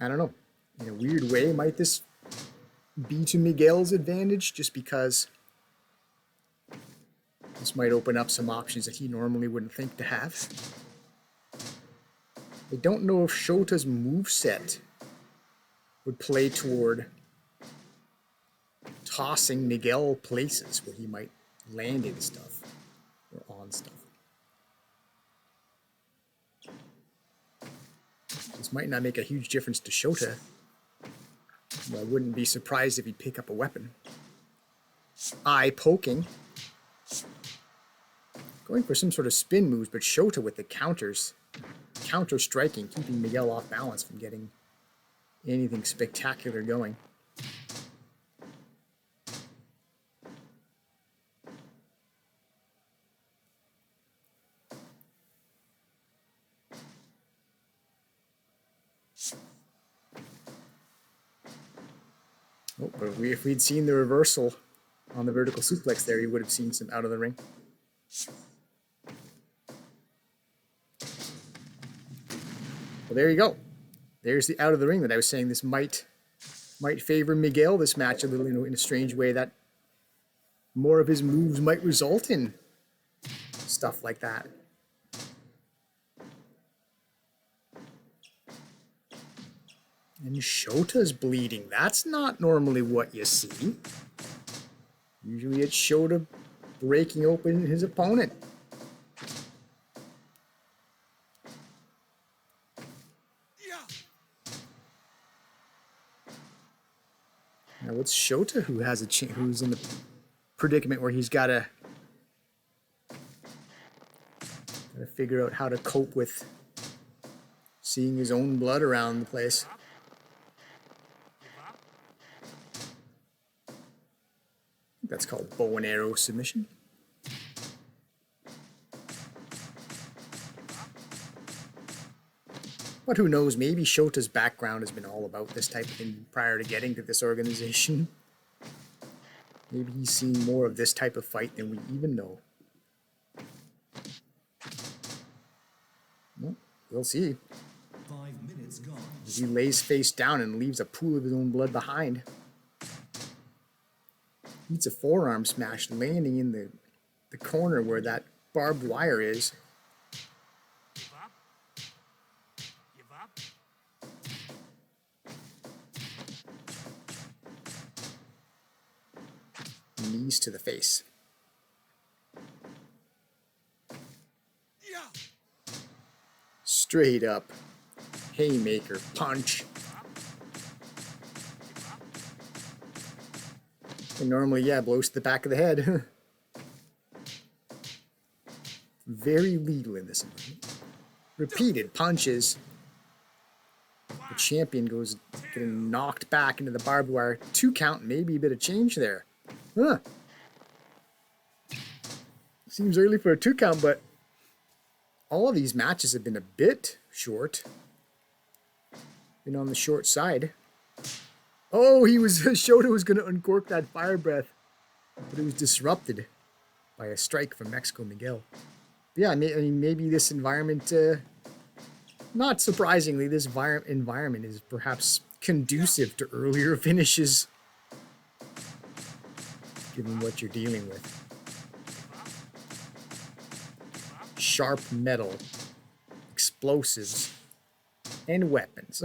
I don't know. In a weird way, might this be to Miguel's advantage, just because this might open up some options that he normally wouldn't think to have. I don't know if Shota's moveset would play toward tossing Miguel places where he might land in stuff or on stuff. This might not make a huge difference to Shota. I wouldn't be surprised if he'd pick up a weapon. Eye poking. Going for some sort of spin moves, but Shota with the counters. Counter striking, keeping Miguel off balance from getting anything spectacular going. Oh, but if we'd seen the reversal on the vertical suplex there, you would have seen some out of the ring. Well, there you go. There's the out of the ring that I was saying. This might favor Miguel, this match, a little, in a strange way, that more of his moves might result in stuff like that. And Shota's bleeding. That's not normally what you see. Usually it's Shota breaking open his opponent. Now it's Shota who has who's in the predicament where he's got to figure out how to cope with seeing his own blood around the place. That's called bow and arrow submission. But who knows, maybe Shota's background has been all about this type of thing prior to getting to this organization. Maybe he's seen more of this type of fight than we even know. Well, we'll see. 5 minutes gone. As he lays face down and leaves a pool of his own blood behind. Eats a forearm smash, landing in the corner where that barbed wire is. Give up. Give up. Knees to the face. Yeah. Straight up. Haymaker punch. And normally, yeah, blows to the back of the head. Very legal in this environment. Repeated punches. The champion goes getting knocked back into the barbed wire. 2 count, maybe a bit of change there. Huh. Seems early for a 2 count, but all of these matches have been a bit short. Been on the short side. Oh, Shota was going to uncork that fire breath, but it was disrupted by a strike from Mexico Miguel. But yeah, I mean, maybe this environment, not surprisingly, this environment is perhaps conducive to earlier finishes, given what you're dealing with. Sharp metal, explosives, and weapons.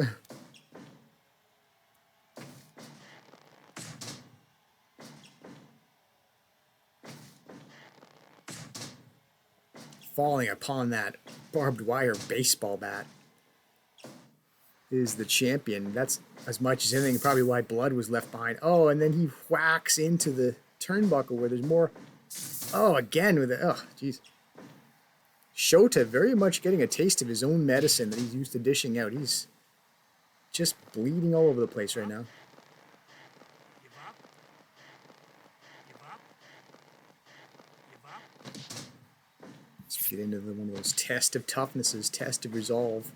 Falling upon that barbed wire baseball bat is the champion. That's as much as anything probably why blood was left behind. Oh, and then he whacks into the turnbuckle where there's more. Oh, again with it. Oh, jeez. Shota very much getting a taste of his own medicine that he's used to dishing out. He's just bleeding all over the place right now. Give up. Give up. Give up. Let's get into one of those test of toughnesses, test of resolve.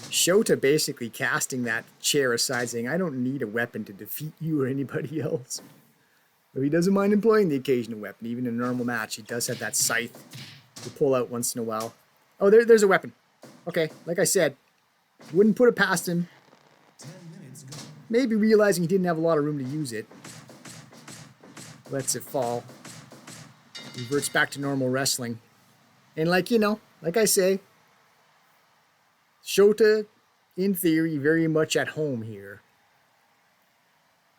Shota basically casting that chair aside, saying, I don't need a weapon to defeat you or anybody else. Though he doesn't mind employing the occasional weapon, even in a normal match. He does have that scythe to pull out once in a while. Oh, there's a weapon. Okay, like I said, wouldn't put it past him. 10 minutes gone. Maybe realizing he didn't have a lot of room to use it. Lets it fall. Reverts back to normal wrestling. And like I say, Shota, in theory, very much at home here.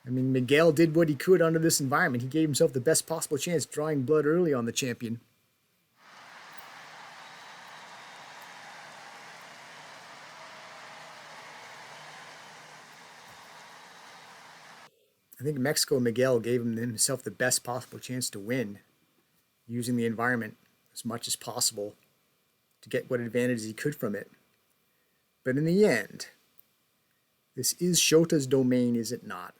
I mean, Miguel did what he could under this environment. He gave himself the best possible chance, drawing blood early on the champion. I think Mexico Miguel gave himself the best possible chance to win, using the environment as much as possible to get what advantage he could from it. But in the end, this is Shota's domain, is it not?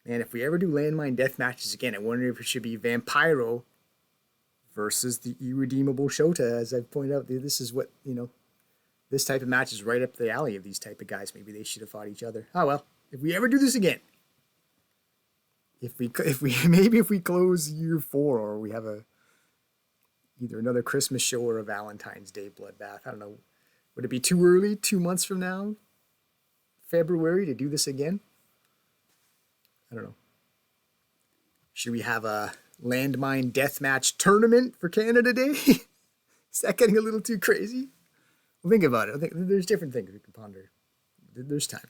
And if we ever do landmine death matches again, I wonder if it should be Vampiro versus the irredeemable Shota. As I've pointed out, this is what, this type of match is right up the alley of these type of guys. Maybe they should have fought each other. Oh well, if we ever do this again, if we close year 4 or we have either another Christmas show or a Valentine's Day bloodbath, I don't know. Would it be too early, 2 months from now, February, to do this again? I don't know. Should we have a landmine deathmatch tournament for Canada Day? Is that getting a little too crazy? Well, think about it. I think there's different things we can ponder. There's time.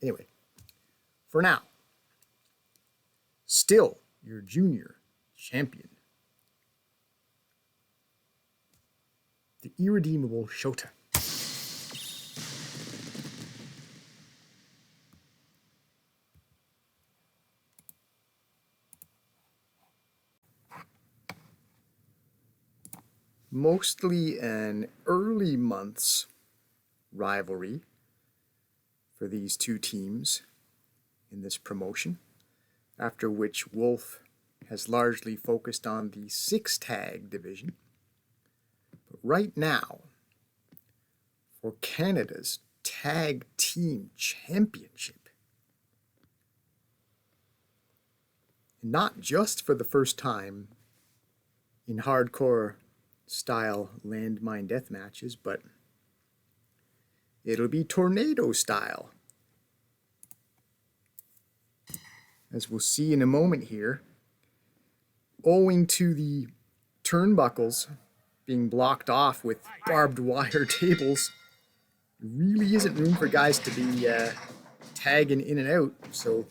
Anyway, for now, still your junior champion, the irredeemable Shota. Mostly an early months rivalry for these two teams in this promotion, after which Wolf has largely focused on the 6-tag division. But right now, for Canada's Tag Team Championship, and not just for the first time in hardcore style landmine death matches, but it'll be tornado style. As we'll see in a moment here, owing to the turnbuckles being blocked off with barbed wire tables, there really isn't room for guys to be tagging in and out, so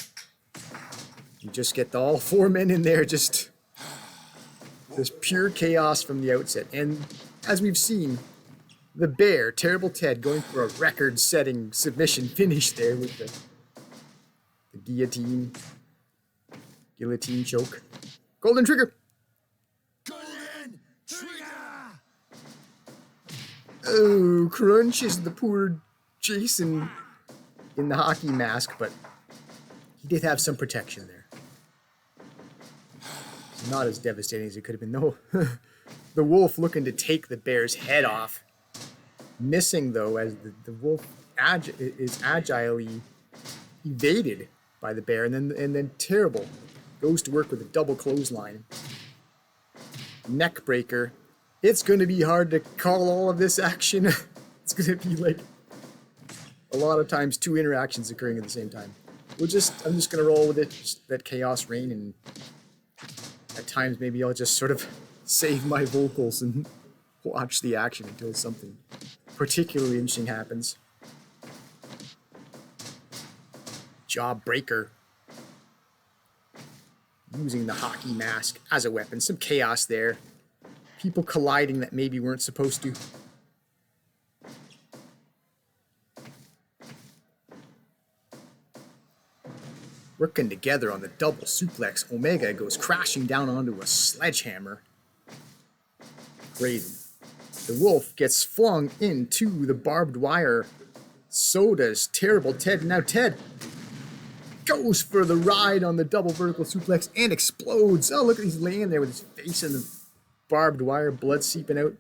you just get all 4 men in there, just pure chaos from the outset. And as we've seen, the Bear, Terrible Ted, going for a record-setting submission finish there with the guillotine choke. Golden Trigger. Golden Trigger! Oh, crunches the poor Jason in the hockey mask, but he did have some protection there. So not as devastating as it could have been. No, the wolf looking to take the bear's head off. Missing, though, as the wolf is agilely evaded by the bear, and then Terrible goes to work with a double clothesline. Neck breaker. It's going to be hard to call all of this action. It's going to be like a lot of times 2 interactions occurring at the same time. I'm just going to roll with it, just let chaos reign, and at times maybe I'll just sort of save my vocals and watch the action until something particularly interesting happens. Jawbreaker. Using the hockey mask as a weapon. Some chaos there. People colliding that maybe weren't supposed to. Working together on the double suplex, Omega goes crashing down onto a sledgehammer. Crazy. The wolf gets flung into the barbed wire. So does Terrible Ted. Now Ted goes for the ride on the double vertical suplex and explodes. Oh, look at he's laying there with his face in the barbed wire, blood seeping out.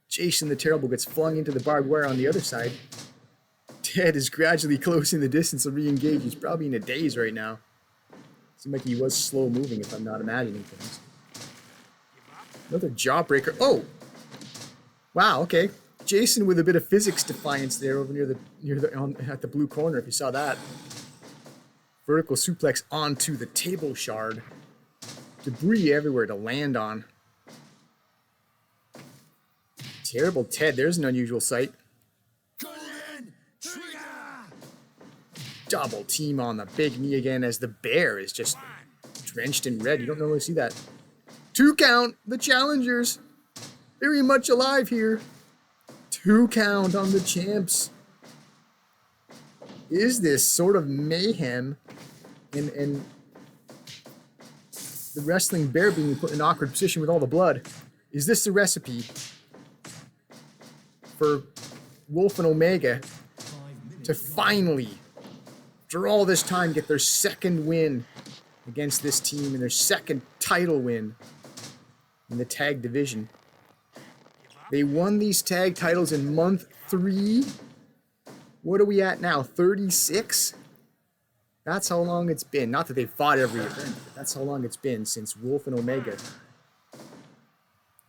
Jason the Terrible gets flung into the barbed wire on the other side. Ted is gradually closing the distance to re-engage. He's probably in a daze right now. Seemed like he was slow moving if I'm not imagining things. Another jawbreaker. Oh! Wow, okay. Jason with a bit of physics defiance there over at the blue corner, if you saw that. Vertical suplex onto the table shard. Debris everywhere to land on. Terrible Ted, there's an unusual sight. Golden Trigger! Double team on the big knee again as the bear is just drenched in red. You don't normally see that. 2 count, the challengers. Very much alive here. 2 count on the champs. Is this sort of mayhem and the wrestling bear being put in an awkward position with all the blood? Is this the recipe for Wolf and Omega to finally, after all this time, get their second win against this team and their second title win in the tag division? They won these tag titles in month 3. What are we at now? 36? That's how long it's been. Not that they've fought every event, but that's how long it's been since Wolf and Omega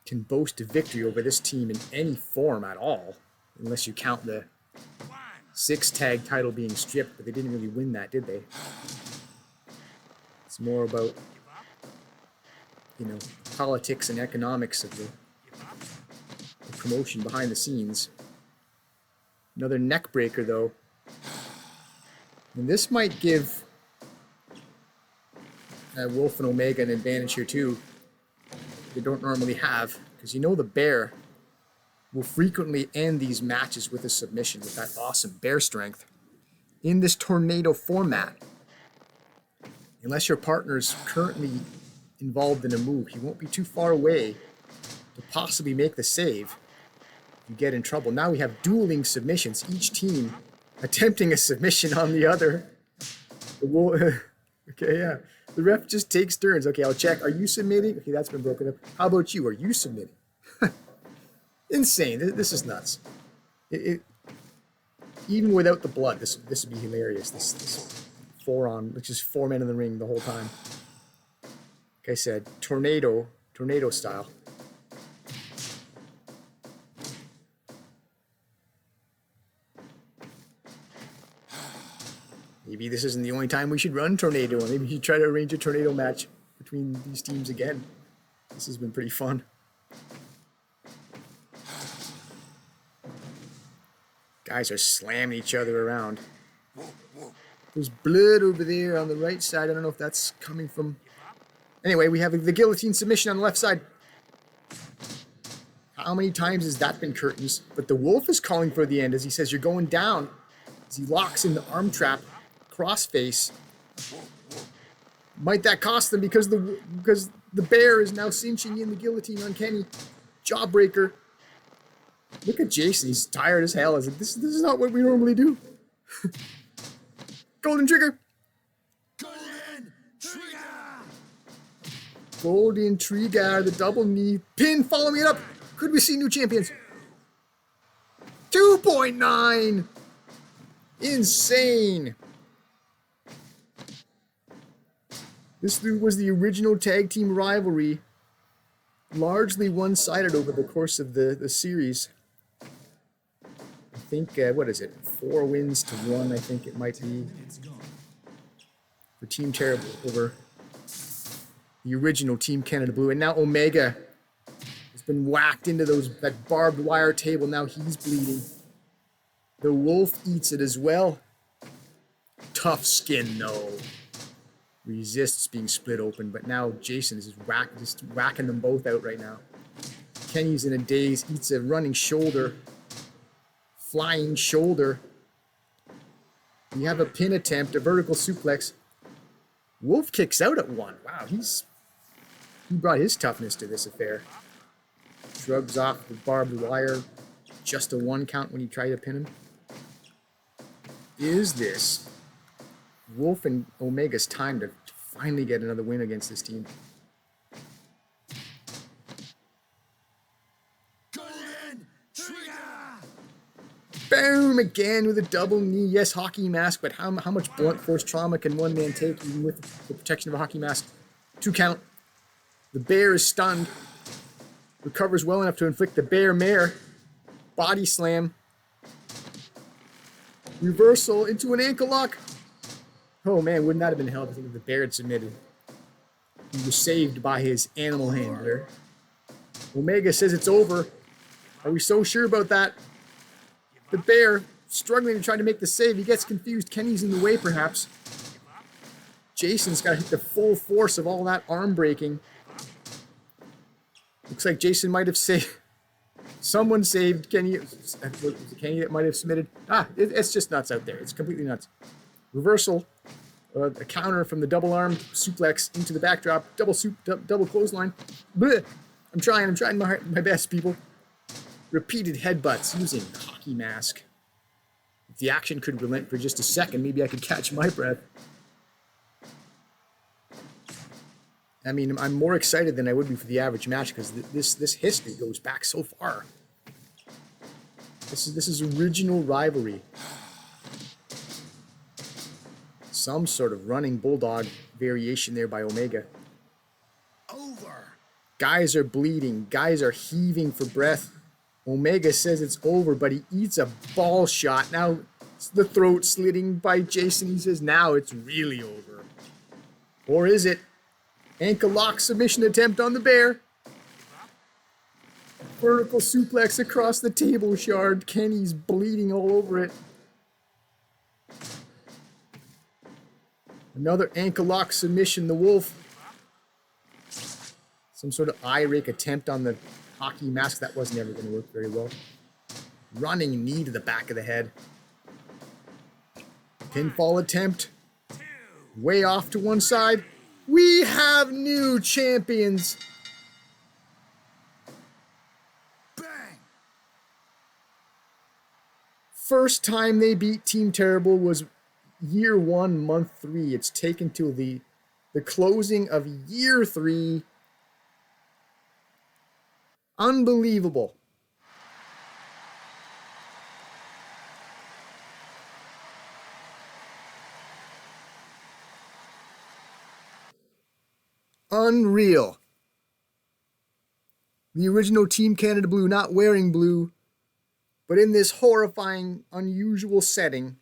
can boast a victory over this team in any form at all. Unless you count the 6 tag title being stripped, but they didn't really win that, did they? It's more about, politics and economics of the promotion behind the scenes. Another neck breaker, though. And this might give Wolf and Omega an advantage here, too. They don't normally have. Because the bear will frequently end these matches with a submission with that awesome bear strength. In this tornado format, unless your partner's currently involved in a move, he won't be too far away to possibly make the save. You get in trouble. Now we have dueling submissions, each team attempting a submission on the other. Okay, yeah. The ref just takes turns. Okay, I'll check. Are you submitting? Okay, that's been broken up. How about you? Are you submitting? Insane. This is nuts. Even without the blood, this would be hilarious. This 4-on, which is 4 men in the ring the whole time. Like I said, tornado style. Maybe this isn't the only time we should run Tornado. Maybe we should try to arrange a Tornado match between these teams again. This has been pretty fun. Guys are slamming each other around. There's blood over there on the right side. I don't know if that's coming from... Anyway, we have the guillotine submission on the left side. How many times has that been curtains? But the Wolf is calling for the end as he says, you're going down. As he locks in the arm trap. Crossface. Might that cost them because the bear is now cinching in the guillotine on Kenny. Jawbreaker. Look at Jason. He's tired as hell. He's like, this is not what we normally do. Golden trigger. Golden Trigger! Golden trigger. The double knee. Pin following it up. Could we see new champions? 2.9. Insane. This was the original tag team rivalry. Largely one-sided over the course of the series. I think, what is it? 4 wins to 1, I think it might be. For Team Terrible over the original Team Canada Blue. And now Omega has been whacked into that barbed wire table. Now he's bleeding. The Wolf eats it as well. Tough skin, though. Resists being split open, but now Jason is just whacking them both out right now. Kenny's in a daze, eats a running shoulder. Flying shoulder. We have a pin attempt, a vertical suplex. Wolf kicks out at 1. Wow, he brought his toughness to this affair. Shrugs off the barbed wire. Just a 1 count when you try to pin him. Is this Wolf and Omega's time to finally get another win against this team? Golden Trigger! Boom! Again with a double knee. Yes, hockey mask, but how much blunt force trauma can one man take even with the protection of a hockey mask? 2 count. The bear is stunned. Recovers well enough to inflict the bear mare. Body slam. Reversal into an ankle lock. Oh man, wouldn't that have been hell if the bear had submitted? He was saved by his animal handler. Omega says it's over. Are we so sure about that? The bear, struggling to try to make the save. He gets confused. Kenny's in the way, perhaps. Jason's got to hit the full force of all that arm breaking. Looks like Jason might have saved... Someone saved Kenny. Was it Kenny that might have submitted? It's just nuts out there. It's completely nuts. Reversal. A counter from the double arm suplex into the backdrop. Double clothesline. Blech. I'm trying my best, people. Repeated headbutts using the hockey mask. If the action could relent for just a second, maybe I could catch my breath. I mean, I'm more excited than I would be for the average match because this history goes back so far. This is original rivalry. Some sort of running bulldog variation there by Omega. Over. Guys are bleeding. Guys are heaving for breath. Omega says it's over, but he eats a ball shot. Now the throat slitting by Jason. He says now it's really over. Or is it? Ankle lock submission attempt on the bear. Vertical suplex across the table shard. Kenny's bleeding all over it. Another ankle lock submission. The Wolf. Some sort of eye rake attempt on the hockey mask. That wasn't ever going to work very well. Running knee to the back of the head. Pinfall attempt. Way off to one side. We have new champions. Bang! First time they beat Team Terrible was year 1, month 3. It's taken till the closing of year 3. Unbelievable. Unreal. The original Team Canada Blue not wearing blue, but in this horrifying, unusual setting,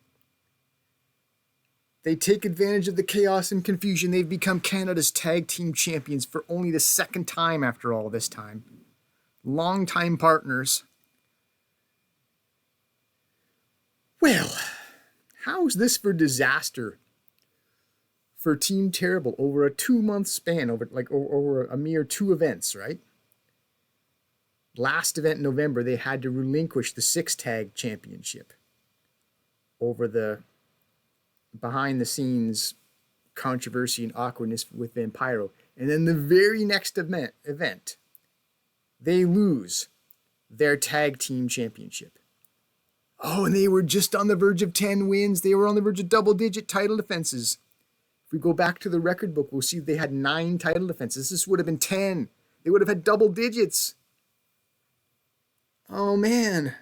they take advantage of the chaos and confusion. They've become Canada's tag team champions for only the 2nd time after all this time. Longtime partners. Well, how's this for disaster? For Team Terrible over a 2-month span, over a mere 2 events, right? Last event in November, they had to relinquish the 6-tag championship over the behind-the-scenes controversy and awkwardness with Vampiro. And then the very next event, they lose their tag team championship. Oh, and they were just on the verge of 10 wins. They were on the verge of double-digit title defenses. If we go back to the record book, we'll see they had 9 title defenses. This would have been 10. They would have had double digits. Oh, man.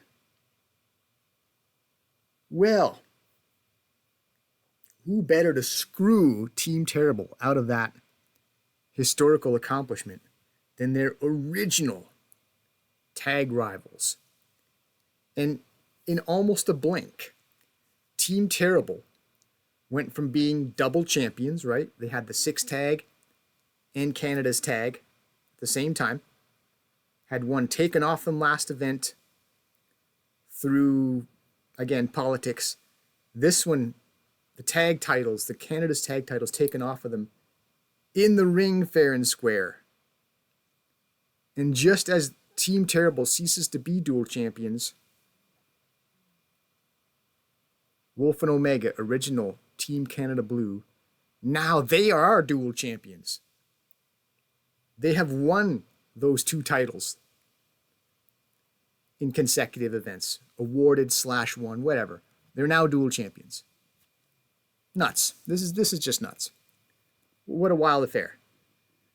Well, who better to screw Team Terrible out of that historical accomplishment than their original tag rivals? And in almost a blink, Team Terrible went from being double champions, right? They had the 6 tag and Canada's tag at the same time. Had one taken off them last event through, again, politics. This one, the tag titles, the Canada's tag titles taken off of them in the ring fair and square. And just as Team Terrible ceases to be dual champions, Wolf and Omega, original Team Canada Blue, now they are our dual champions. They have won those 2 titles in consecutive events, awarded / won, whatever. They're now dual champions. Nuts. This is just nuts. What a wild affair.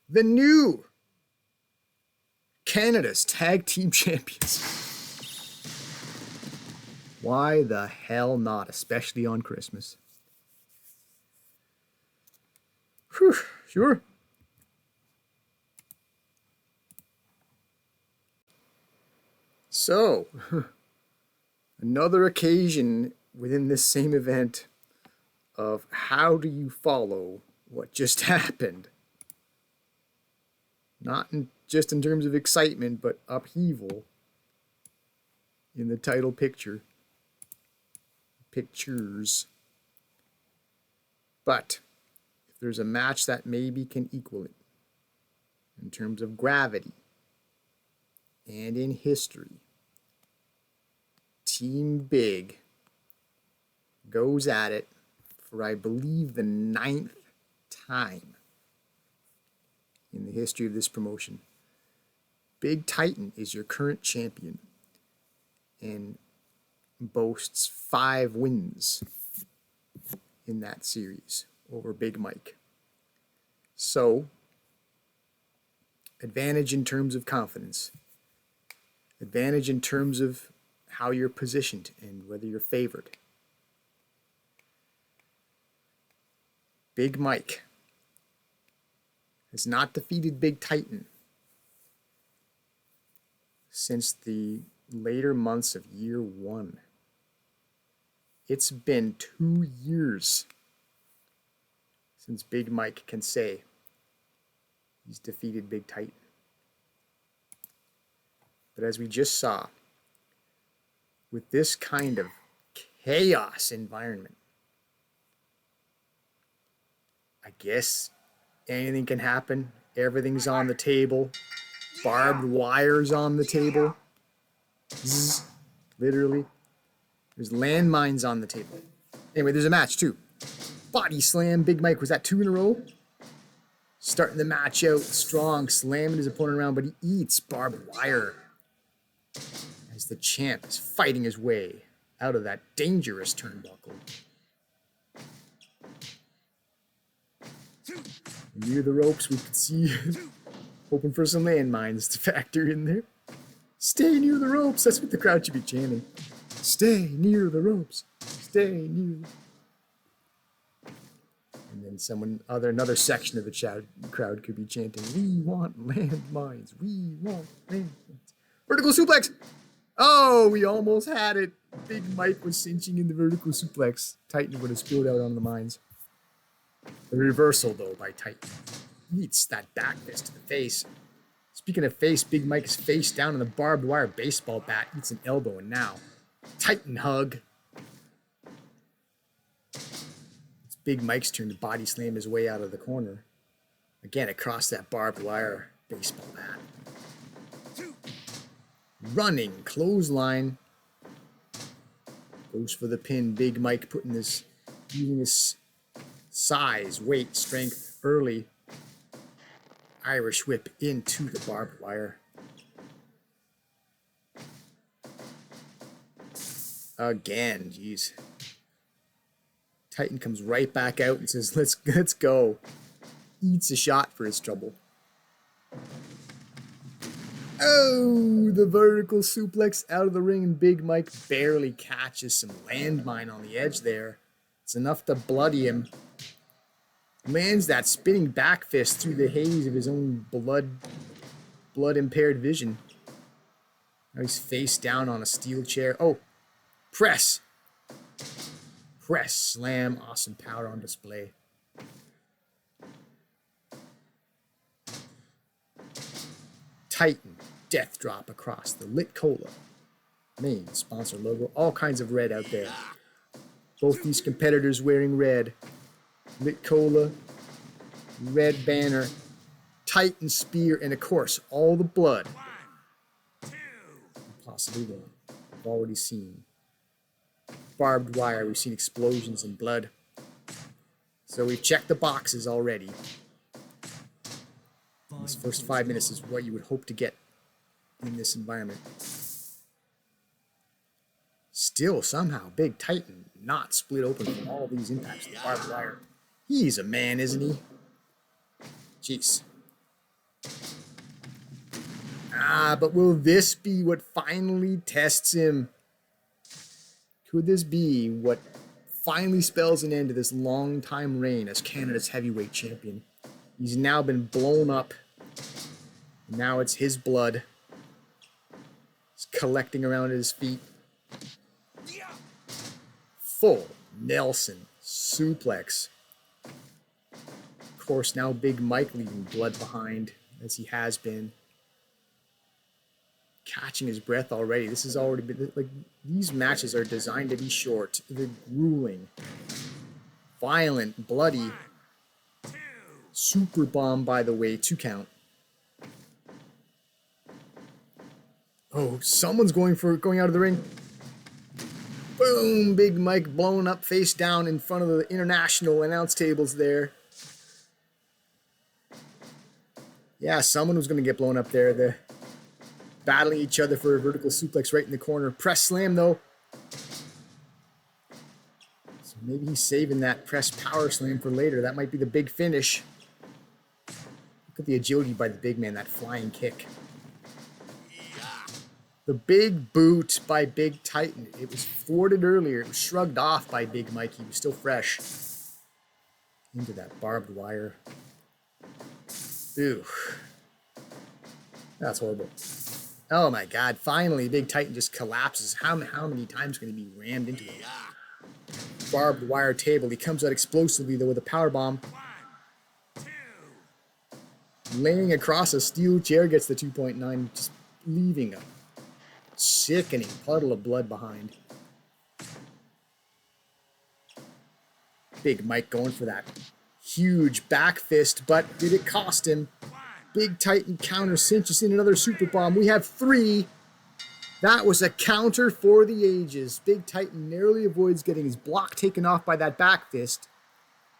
The new Canada's tag team champions. Why the hell not, especially on Christmas? Whew, sure. So, another occasion within this same event of how do you follow what just happened? Not just in terms of excitement, but upheaval in the title picture. Pictures. But if there's a match that maybe can equal it in terms of gravity and in history, Team Big goes at it for, I believe, the 9th time in the history of this promotion. Big Titan is your current champion and boasts 5 wins in that series over Big Mike. So, advantage in terms of confidence, advantage in terms of how you're positioned and whether you're favored. Big Mike has not defeated Big Titan since the later months of year 1. It's been 2 years since Big Mike can say he's defeated Big Titan. But as we just saw, with this kind of chaos environment, I guess anything can happen. Everything's on the table. Barbed wire's on the table. Zzz, literally. There's landmines on the table. Anyway, there's a match too. Body slam, Big Mike. Was that 2 in a row? Starting the match out strong, slamming his opponent around, but he eats barbed wire as the champ is fighting his way out of that dangerous turnbuckle. Near the ropes, we could see hoping for some landmines to factor in there. Stay near the ropes. That's what the crowd should be chanting. Stay near the ropes. Stay near. And then another section of the crowd could be chanting, "We want landmines. We want landmines." Vertical suplex. Oh, we almost had it. Big Mike was cinching in the vertical suplex. Titan would have spilled out on the mines. The reversal, though, by Titan. Eats that back fist to the face. Speaking of face, Big Mike is face down on the barbed wire baseball bat. Eats an elbow, and now Titan hug. It's Big Mike's turn to body slam his way out of the corner. Again, across that barbed wire baseball bat. Running clothesline. Goes for the pin. Big Mike using his size, weight, strength early. Irish whip into the barbed wire. Again, jeez. Titan comes right back out and says, let's go. Eats a shot for his trouble. Oh, the vertical suplex out of the ring, and Big Mike barely catches some landmine on the edge there. It's enough to bloody him. Lands that spinning back fist through the haze of his own blood-impaired vision. Now he's face down on a steel chair. Oh, press. Press, slam, awesome power on display. Titan, death drop across the Lit Cola main sponsor logo. All kinds of red out there. Both these competitors wearing red. Lit Cola, red banner, Titan spear, and of course, all the blood. Possibly the we've already seen. Barbed wire, we've seen explosions and blood. So we've checked the boxes already. These first 5 minutes is what you would hope to get in this environment. Still, somehow, Big Titan not split open from all these impacts of the barbed wire. He's a man, isn't he? Jeez. But will this be what finally tests him? Could this be what finally spells an end to this long-time reign as Canada's heavyweight champion? He's now been blown up. Now it's his blood. It's collecting around at his feet. Full Nelson suplex. Of course, now Big Mike leaving blood behind, as he has been. Catching his breath already. This has already been, like, these matches are designed to be short. They're grueling. Violent, bloody. Super bomb, by the way, 2 count. Oh, someone's going out of the ring. Boom! Big Mike blown up face down in front of the international announce tables there. Yeah, someone was going to get blown up there. They're battling each other for a vertical suplex right in the corner. Press slam, though. So maybe he's saving that press power slam for later. That might be the big finish. Look at the agility by the big man, that flying kick. The big boot by Big Titan. It was thwarted earlier. It was shrugged off by Big Mike. He was still fresh. Into that barbed wire. Ew. That's horrible. Oh my God. Finally, Big Titan just collapses. How many times can he be rammed into the barbed wire table? He comes out explosively, though, with a power bomb. Laying across a steel chair, gets the 2.9, just leaving a sickening puddle of blood behind. Big Mike going for that huge back fist, but did it cost him? Big Titan counter cinches in another super bomb. We have 3. That was a counter for the ages. Big Titan narrowly avoids getting his block taken off by that back fist.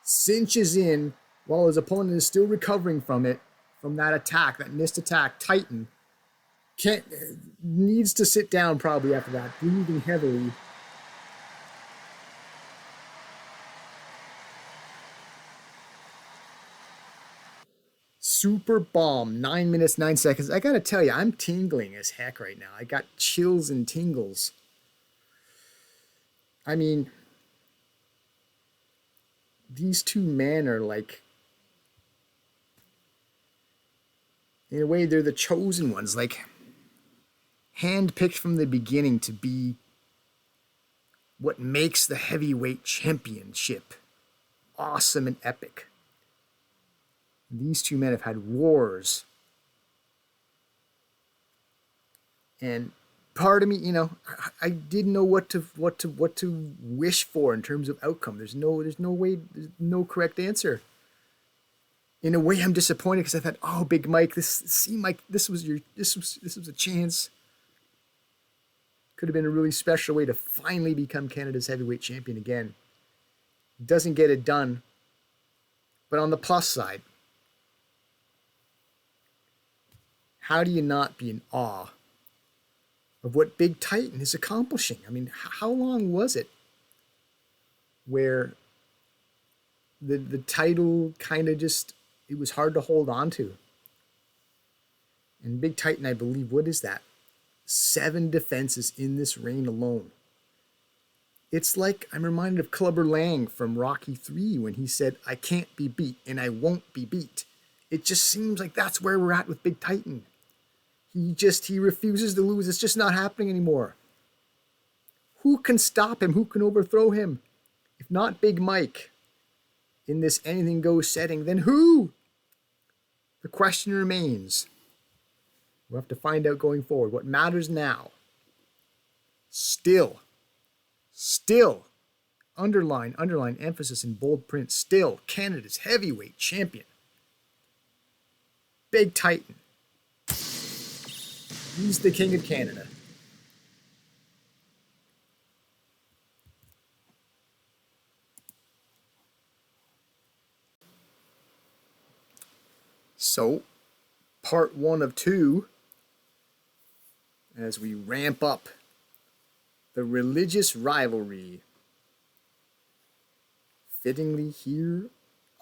Cinches in while his opponent is still recovering from it, from that attack, that missed attack. Titan needs to sit down probably after that, breathing heavily. Super bomb, 9 minutes, 9 seconds. I gotta tell you, I'm tingling as heck right now. I got chills and tingles. I mean, these two men are like, in a way, they're the chosen ones, like handpicked from the beginning to be what makes the heavyweight championship awesome and epic. These two men have had wars. And part of me, you know, I didn't know what to wish for in terms of outcome. There's no correct answer. In a way, I'm disappointed because I thought, oh, Big Mike, this seemed like this was a chance. Could have been a really special way to finally become Canada's heavyweight champion again. Doesn't get it done. But on the plus side, how do you not be in awe of what Big Titan is accomplishing. I mean, how long was it where the title kind of just, it was hard to hold on to? And Big Titan, I believe, what is that? 7 defenses in this reign alone. It's like I'm reminded of Clubber Lang from Rocky 3 when he said, I can't be beat and I won't be beat. It just seems like that's where we're at with Big Titan. He refuses to lose. It's just not happening anymore. Who can stop him? Who can overthrow him? If not Big Mike in this anything goes setting, then who? The question remains. We'll have to find out going forward. What matters now, still, underline, emphasis in bold print, still Canada's heavyweight champion, Big Titan. He's the King of Canada. So, part 1 of 2, as we ramp up the religious rivalry, fittingly here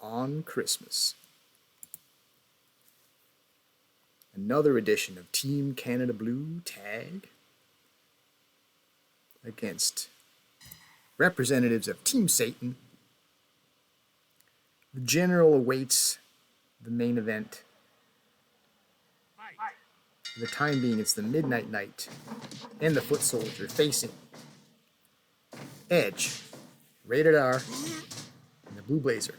on Christmas. Another edition of Team Canada Blue Tag against representatives of Team Satan. The General awaits the main event. For the time being, it's the Midnight Knight and the Foot Soldier facing Edge, Rated R, and the Blue Blazer.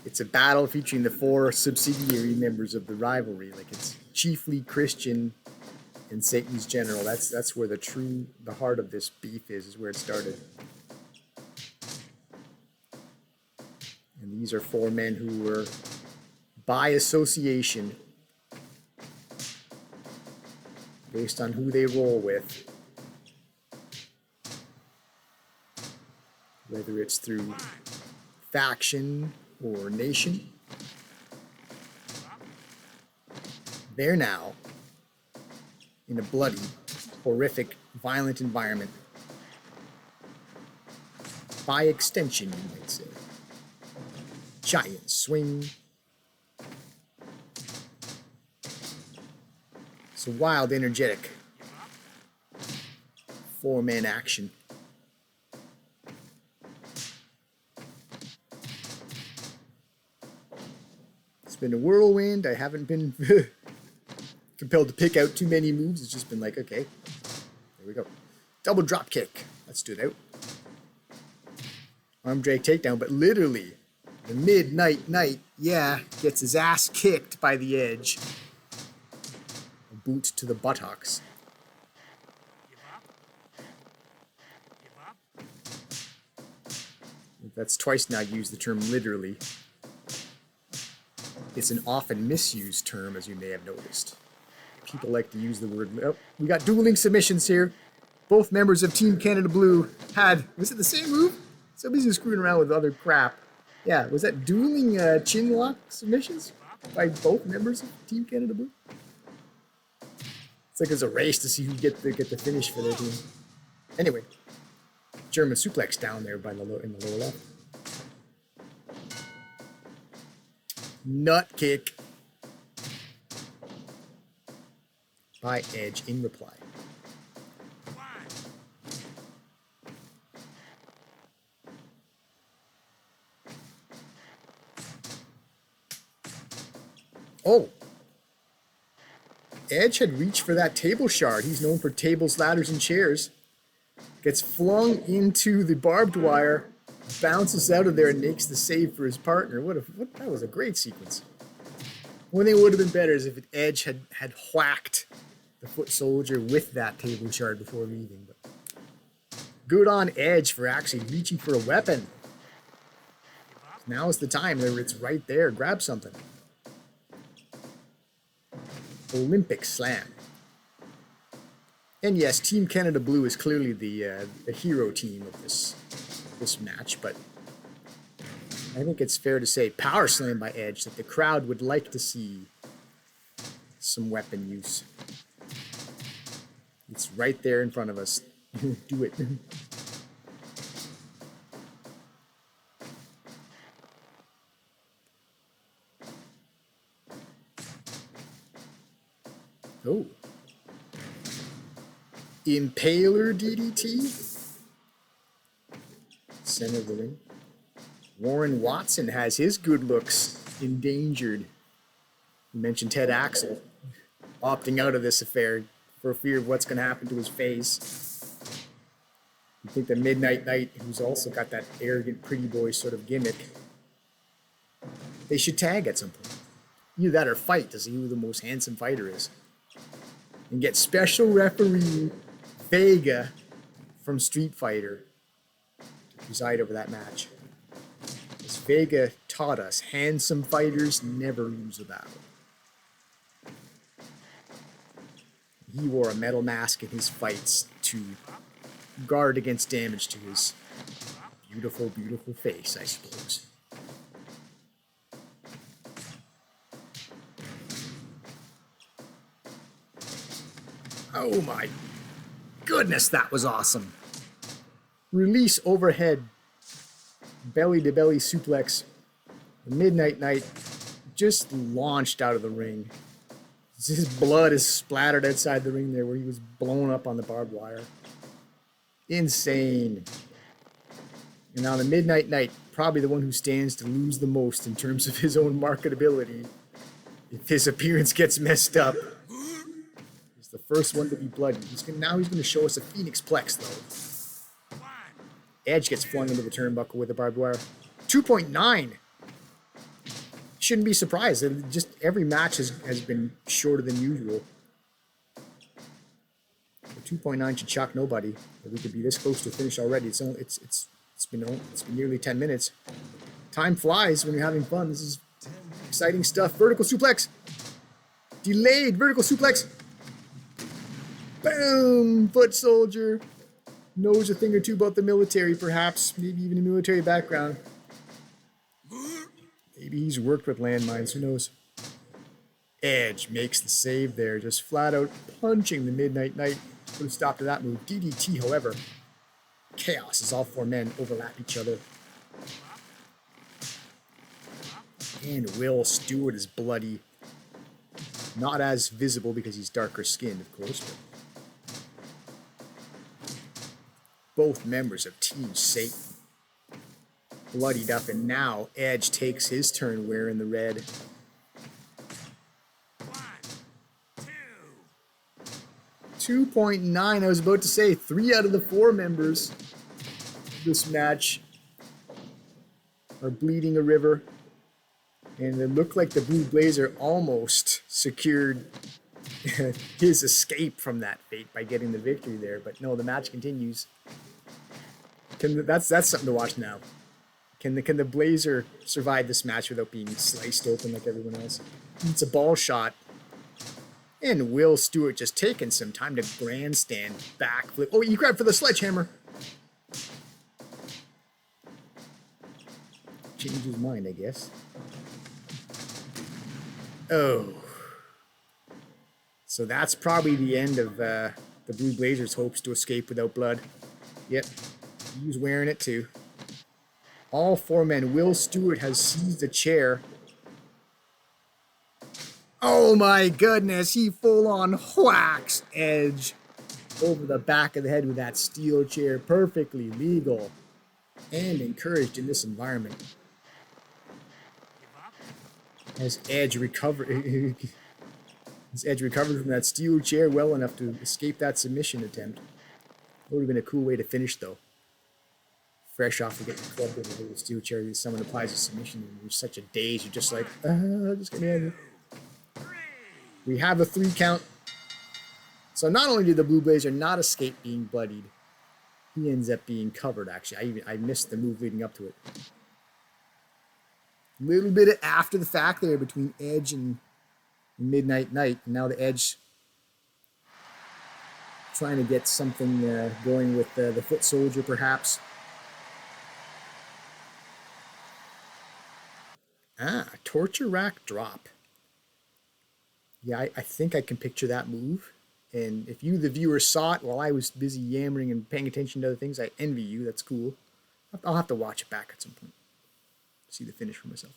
It's a battle featuring the 4 subsidiary members of the rivalry. Like, it's chiefly Christian and Satan's General. That's where the heart of this beef is where it started. And these are 4 men who were, by association, based on who they roll with, whether it's through faction or nation, they're now in a bloody, horrific, violent environment. By extension, you might say. Giant swing. It's a wild, energetic 4-man action. It's been a whirlwind. I haven't been compelled to pick out too many moves. It's just been like, okay, there we go. Double drop kick. That stood out. Arm drag takedown, but literally, the Midnight Knight, gets his ass kicked by the Edge. A boot to the buttocks. That's twice now used the term literally. It's an often misused term, as you may have noticed. People like to use the word. Oh, we got dueling submissions here. Both members of Team Canada Blue had. Was it the same move? Somebody's just screwing around with other crap. Yeah, was that dueling chin lock submissions by both members of Team Canada Blue? It's like there's a race to see who get the finish for their team. Anyway, German suplex down there in the lower left. Nut kick by Edge in reply. Oh, Edge had reached for that table shard. He's known for tables, ladders, and chairs. Gets flung into the barbed wire, bounces out of there, and makes the save for his partner. That was a great sequence. One thing would have been better is if Edge had whacked the Foot Soldier with that table shard before leaving. But good on Edge for actually reaching for a weapon. Now is the time. It's right there. Grab something. Olympic Slam. And yes, Team Canada Blue is clearly the hero team of this match, but I think it's fair to say power slam by Edge that the crowd would like to see some weapon use. It's right there in front of us. Do it. Oh. Impaler DDT. Center of the ring. Warren Watson has his good looks endangered. You mentioned Ted Axel opting out of this affair for fear of what's going to happen to his face. You think that Midnight Knight, who's also got that arrogant pretty boy sort of gimmick, they should tag at some point. Either that or fight to see who the most handsome fighter is. And get special referee Vega from Street Fighter to preside over that match. As Vega taught us, handsome fighters never lose a battle. He wore a metal mask in his fights to guard against damage to his beautiful, beautiful face, I suppose. Oh my goodness, that was awesome. Release overhead, belly to belly suplex. The Midnight Knight just launched out of the ring. His blood is splattered outside the ring there where he was blown up on the barbed wire. Insane. And now the Midnight Knight, probably the one who stands to lose the most in terms of his own marketability. If his appearance gets messed up, he's the first one to be bloodied. Now he's going to show us a Phoenix Plex, though. Edge gets flung into the turnbuckle with a barbed wire. 2.9. Shouldn't be surprised. Just every match has been shorter than usual. 2.9 should shock nobody. That we could be this close to a finish already. It's been nearly 10 minutes. Time flies when you're having fun. This is exciting stuff. Vertical suplex. Delayed vertical suplex. Boom! Foot soldier. Knows a thing or two about the military, perhaps. Maybe even a military background. Maybe he's worked with landmines. Who knows? Edge makes the save there. Just flat out punching the Midnight Knight. Could have stopped at that move. DDT, however. Chaos as all four men overlap each other. And Will Stewart is bloody. Not as visible because he's darker skinned, of course. But both members of Team Satan bloodied up, and now Edge takes his turn wearing the red. 2.9. I was about to say 3 out of the 4 members of this match are bleeding a river, and it looked like the Blue Blazer almost secured his escape from that fate by getting the victory there. But no, the match continues. That's something to watch now. Can the Blazer survive this match without being sliced open like everyone else? It's a ball shot. And Will Stewart just taking some time to grandstand backflip. Oh, he grabbed for the sledgehammer. Changed his mind, I guess. Oh. So that's probably the end of the Blue Blazers' hopes to escape without blood. Yep. He was wearing it too. All 4 men. Will Stewart has seized a chair. Oh my goodness, he full-on whacks Edge over the back of the head with that steel chair. Perfectly legal and encouraged in this environment. As Edge recovered from that steel chair well enough to escape that submission attempt. Would have been a cool way to finish, though. Fresh off of getting clubbed with a little steel chair, someone applies a submission and you're such a daze, you're just like, just get me out of here. We have a 3 count. So not only did the Blue Blazer not escape being bloodied, he ends up being covered, actually. I missed the move leading up to it. A little bit of after the fact there between Edge and Midnight Knight. And now the Edge trying to get something going with the foot soldier, perhaps. Ah, torture rack drop. Yeah, I think I can picture that move. And if you, the viewer, saw it while I was busy yammering and paying attention to other things, I envy you. That's cool. I'll have to watch it back at some point. See the finish for myself.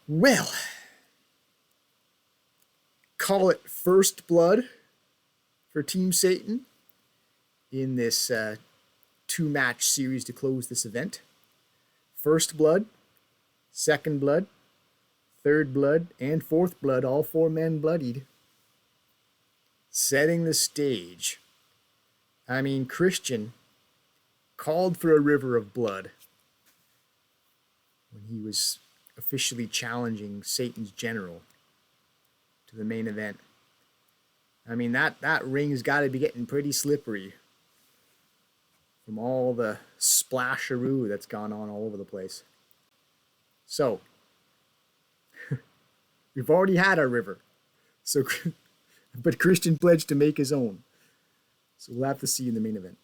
Well, call it first blood for Team Satan in this two-match series to close this event. First blood, second blood, third blood, and fourth blood, all 4 men bloodied. Setting the stage. I mean, Christian called for a river of blood when he was officially challenging Satan's general to the main event. I mean, that ring's got to be getting pretty slippery from all the splasharoo that's gone on all over the place. So, we've already had our river. So, but Christian pledged to make his own. So we'll have to see in the main event.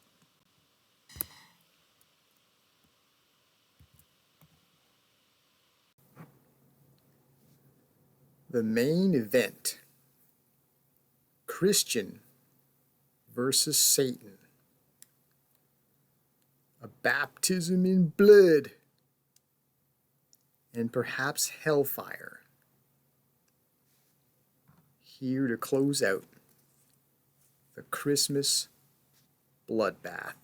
The main event. Christian versus Satan. A baptism in blood. And perhaps hellfire. Here to close out the Christmas bloodbath.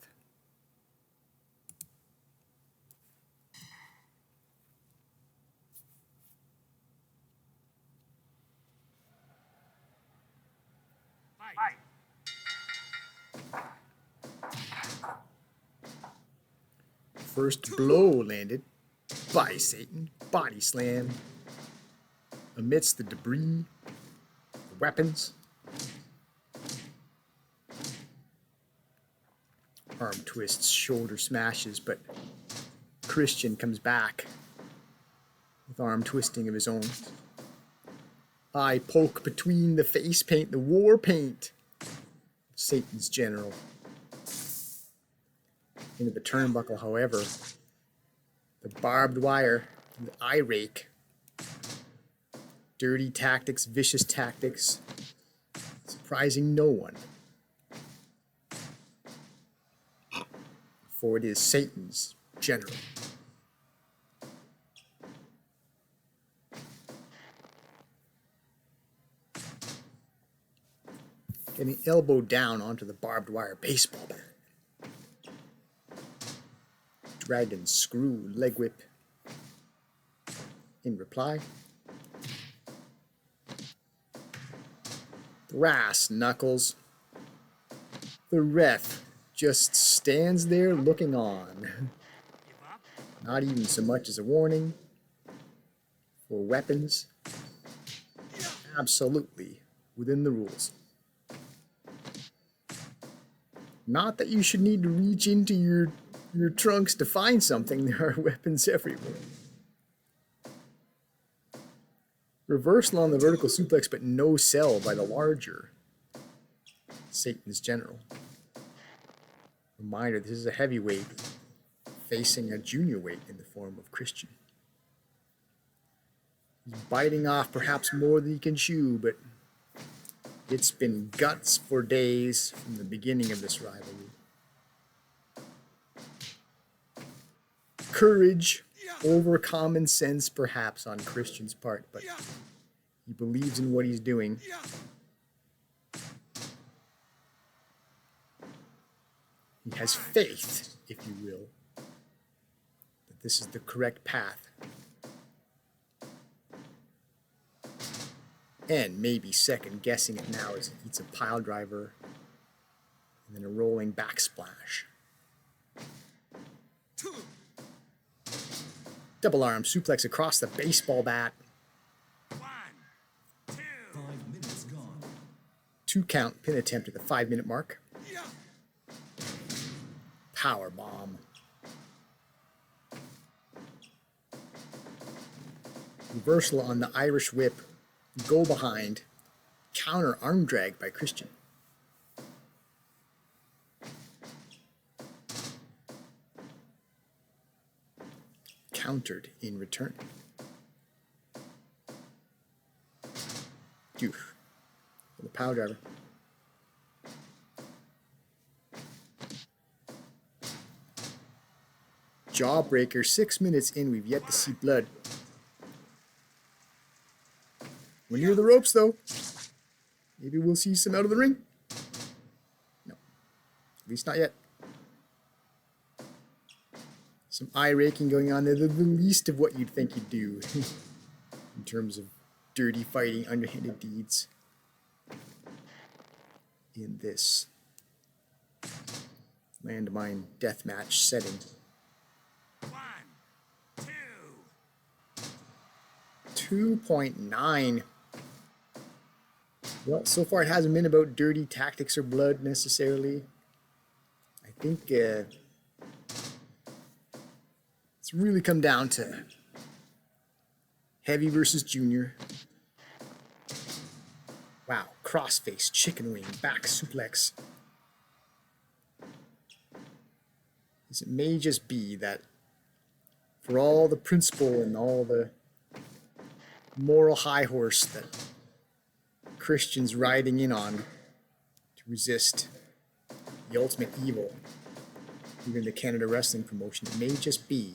Fight. First blow landed by Satan. Body slam. Amidst the debris, the weapons. Arm twists, shoulder smashes, but Christian comes back with arm twisting of his own. Eye poke between the face paint, the war paint. Satan's general. Into the turnbuckle, however, the barbed wire, the eye rake. Dirty tactics, vicious tactics, surprising no one. For it is Satan's general. Getting elbow down onto the barbed wire baseball bat. Dragon screw leg whip. In reply. Brass knuckles. The ref just stands there looking on. Give up. Not even so much as a warning. For weapons. Absolutely within the rules. Not that you should need to reach into your trunks to find something. There are weapons everywhere. Reversal on the vertical suplex, but no sell by the larger Satan's general. Reminder, this is a heavyweight facing a junior weight in the form of Christian. He's biting off perhaps more than he can chew, but it's been guts for days from the beginning of this rivalry. Courage over common sense perhaps on Christian's part, but he believes in what he's doing. He has faith, if you will, that this is the correct path. And maybe second guessing it now as he eats a pile driver and then a rolling backsplash. Double arm suplex across the baseball bat. 1, 2. 5 minutes gone. 2 count pin attempt at the 5-minute mark. Power bomb. Reversal on the Irish whip. Go behind. Counter arm drag by Christian. countered in return. Oof. For the power driver. Jawbreaker, 6 minutes in, we've yet to see blood. We're near the ropes, though. Maybe we'll see some out of the ring. No. At least not yet. Some eye raking going on there. The least of what you'd think you'd do in terms of dirty fighting, underhanded deeds in this landmine deathmatch setting. 1, 2. 2.9. Well, so far it hasn't been about dirty tactics or blood necessarily. I think it's really come down to heavy versus junior. Wow, crossface, chicken wing, back suplex. It may just be that for all the principle and all the moral high horse that Christian's riding in on to resist the ultimate evil, even the Canada Wrestling promotion, it may just be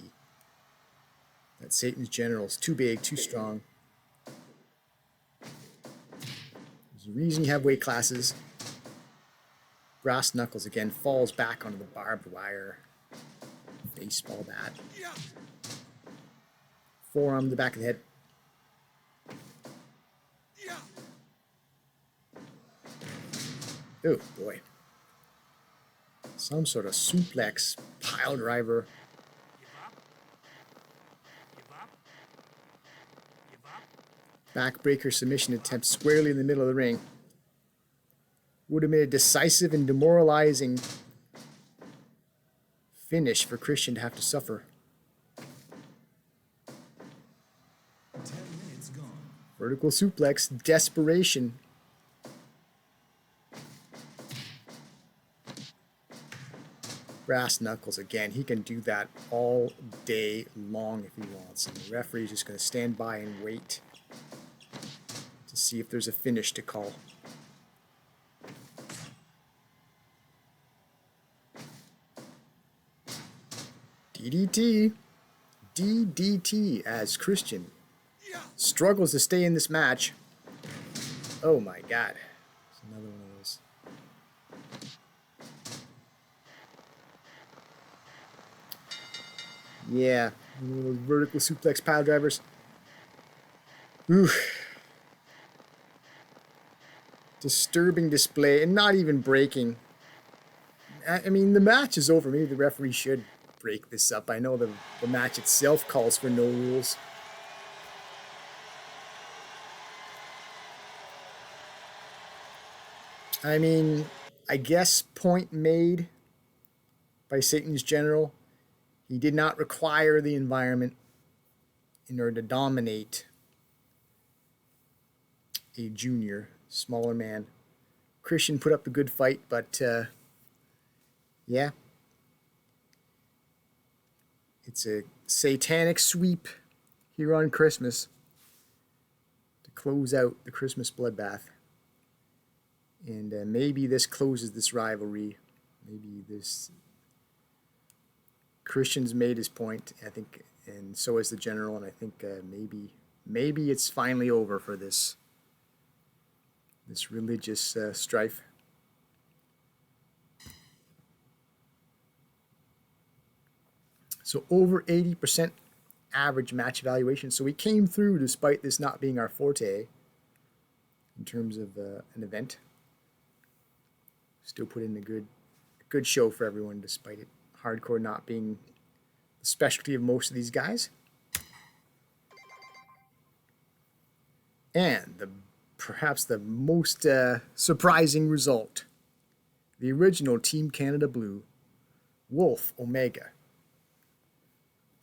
that Satan's General's too big, too strong. There's a reason you have weight classes. Brass Knuckles again falls back onto the barbed wire. Baseball bat. Forearm to the back of the head. Oh boy. Some sort of suplex pile driver. Give up. Give up. Give up. Backbreaker submission attempt squarely in the middle of the ring. Would have made a decisive and demoralizing finish for Christian to have to suffer. 10 minutes gone. Vertical suplex, desperation. Brass Knuckles again. He can do that all day long if he wants. And the referee's just going to stand by and wait to see if there's a finish to call. DDT. DDT as Christian struggles to stay in this match. Oh my god. It's another one of those. Yeah, one of those vertical suplex pile drivers. Oof. Disturbing display and not even breaking. I mean, the match is over. Maybe the referee should break this up. I know the match itself calls for no rules. I mean, I guess point made by Satan's General. He did not require the environment in order to dominate a junior, smaller man. Christian put up a good fight, but yeah. It's a satanic sweep here on Christmas to close out the Christmas bloodbath. And maybe this closes this rivalry. Maybe this... Christian's made his point, I think, and so has the General, and I think maybe it's finally over for this religious strife. So over 80% average match evaluation. So we came through despite this not being our forte in terms of an event. Still put in a good show for everyone despite it. Hardcore not being the specialty of most of these guys. And perhaps the most surprising result. The original Team Canada Blue, Wolf Omega.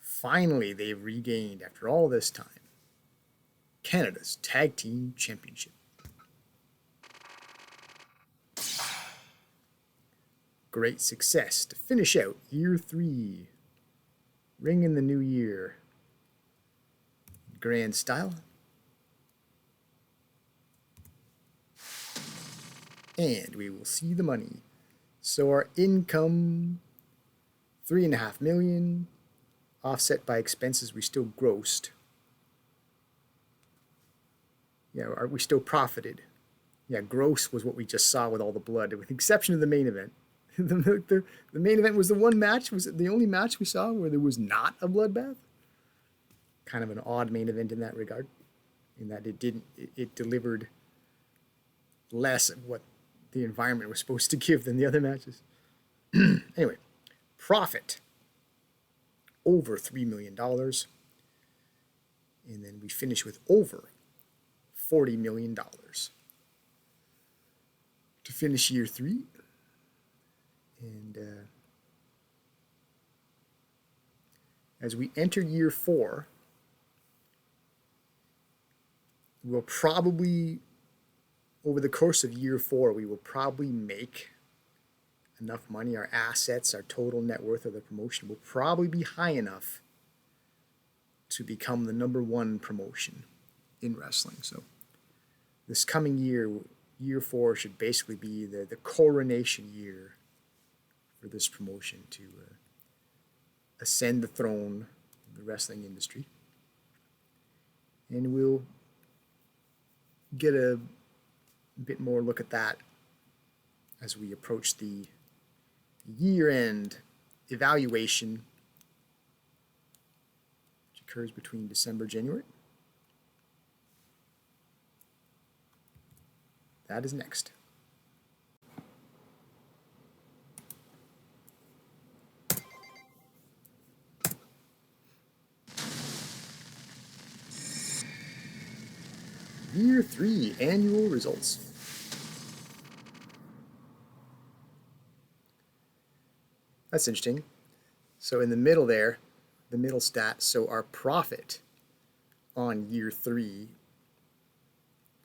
Finally, they've regained, after all this time, Canada's Tag Team Championship. Great success to finish out Year 3. Ring in the new year. grand style. And we will see the money. So our income, 3.5 million, offset by expenses, we still grossed. Yeah, we still profited. Yeah, gross was what we just saw with all the blood, with the exception of the main event. The main event was the one match, was the only match we saw where there was not a bloodbath. Kind of an odd main event in that regard, in that it delivered less of what the environment was supposed to give than the other matches. Anyway, profit over $3 million. And then we finish with over $40 million to finish year 3. And as we enter year 4, we'll probably, over the course of year 4, we will probably make enough money. Our assets, our total net worth of the promotion will probably be high enough to become the #1 promotion in wrestling. So this coming year, year 4, should basically be the coronation year for this promotion to ascend the throne of the wrestling industry. And we'll get a bit more look at that as we approach the year-end evaluation, which occurs between December and January. That is next. Year 3 annual results. That's interesting. So in the middle there, the middle stat, so our profit on year 3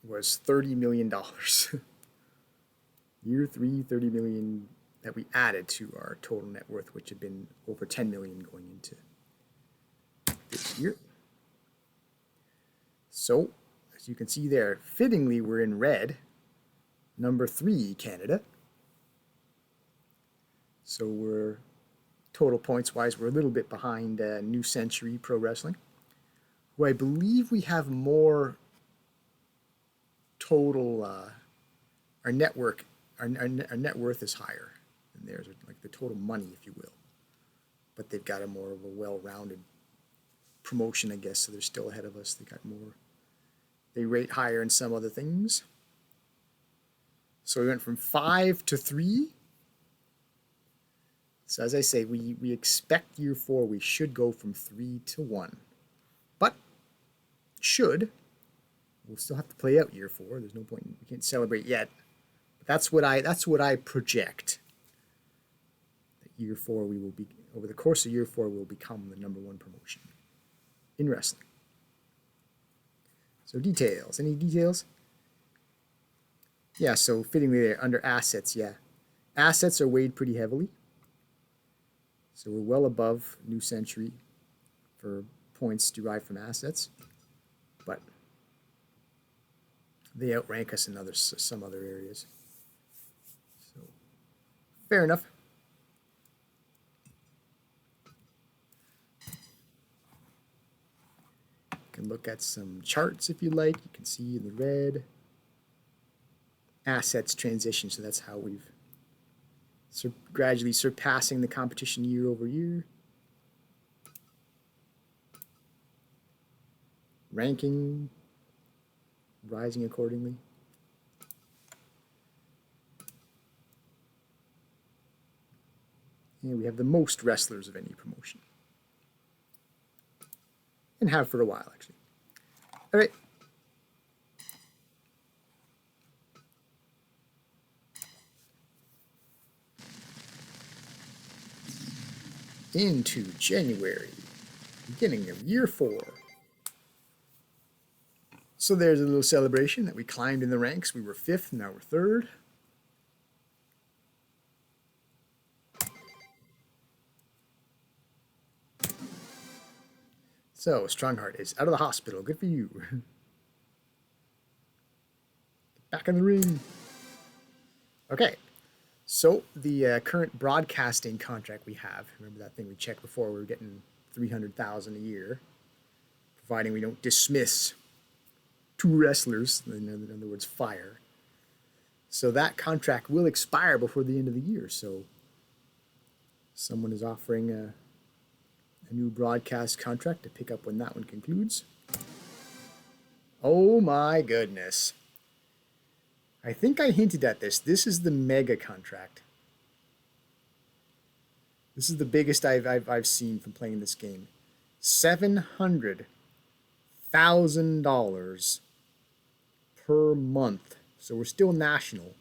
was $30 million. Year 3, 30 million that we added to our total net worth, which had been over 10 million going into this year. So, as you can see there, fittingly, we're in red, number 3, Canada. So we're, total points-wise, we're a little bit behind New Century Pro Wrestling, who I believe we have more total, our network, our net worth is higher than theirs, like the total money, if you will. But they've got a more of a well-rounded promotion, I guess, so they're still ahead of us. They got more, they rate higher in some other things. So we went from 5 to 3. So as I say, we expect year 4, we should go from 3 to 1. But should, we'll still have to play out year 4. There's no point, we can't celebrate yet. But that's what I project. That year 4 we will be, over the course of year 4, we'll become the #1 promotion in wrestling. So details, any details? Yeah, so fittingly there, under assets, yeah. Assets are weighed pretty heavily. So we're well above New Century for points derived from assets, but they outrank us in some other areas. So fair enough. You can look at some charts if you like. You can see in the red assets transition. So that's how we've gradually surpassing the competition year over year. Ranking rising accordingly. And we have the most wrestlers of any promotion. And have for a while, actually. All right. Into January, beginning of year 4. So there's a little celebration that we climbed in the ranks. We were 5th, now we're 3rd. So, Strongheart is out of the hospital. Good for you. Back in the ring. Okay. So, the current broadcasting contract we have, remember that thing we checked before, we were getting $300,000 a year, providing we don't dismiss 2 wrestlers, in other words, fire. So that contract will expire before the end of the year. So someone is offering a new broadcast contract to pick up when that one concludes. Oh my goodness. I think I hinted at this. This is the mega contract. This is the biggest I've seen from playing this game. $700,000 per month. So we're still national,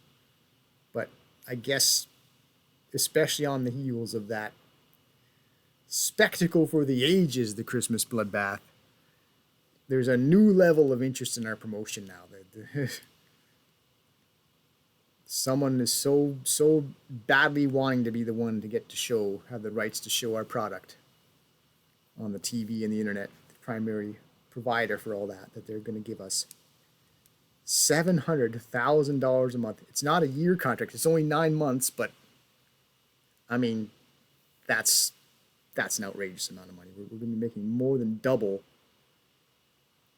but I guess especially on the heels of that spectacle for the ages, the Christmas Bloodbath, there's a new level of interest in our promotion now. Someone is so badly wanting to be the one to get to have the rights to show our product on the TV and the internet, the primary provider for all that they're going to give us $700,000 a month. It's not a year contract. It's only 9 months, but I mean, that's an outrageous amount of money. We're going to be making more than double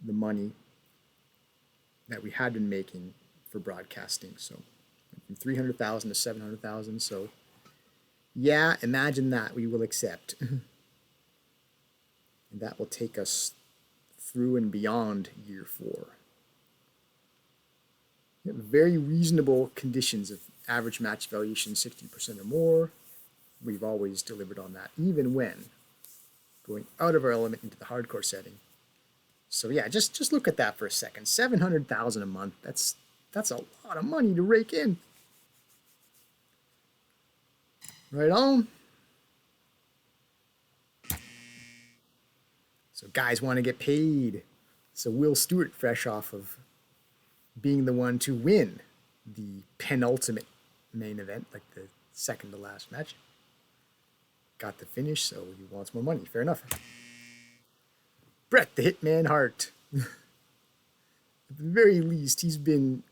the money that we had been making for broadcasting. So from 300,000 to 700,000. So yeah, imagine that. We will accept. And that will take us through and beyond year 4. Very reasonable conditions of average match valuation, 60% or more. We've always delivered on that, even when going out of our element into the hardcore setting. So yeah, just look at that for a second. $700,000 a month. That's a lot of money to rake in. Right on. So guys want to get paid. So Will Stewart, fresh off of being the one to win the penultimate main event, like the second to last match, got the finish, so he wants more money. Fair enough. Bret the Hitman Hart. At the very least, he's been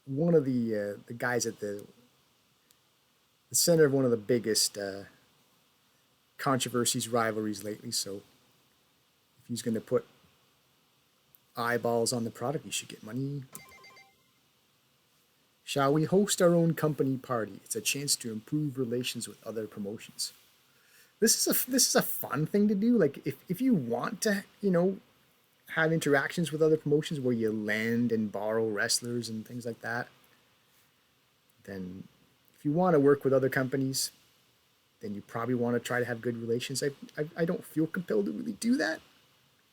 one of the guys at the center of one of the biggest controversies, rivalries lately. So if he's going to put eyeballs on the product, he should get money. Shall we host our own company party? It's a chance to improve relations with other promotions. This is a fun thing to do. Like if you want to, have interactions with other promotions where you lend and borrow wrestlers and things like that, then if you want to work with other companies, then you probably want to try to have good relations. I don't feel compelled to really do that.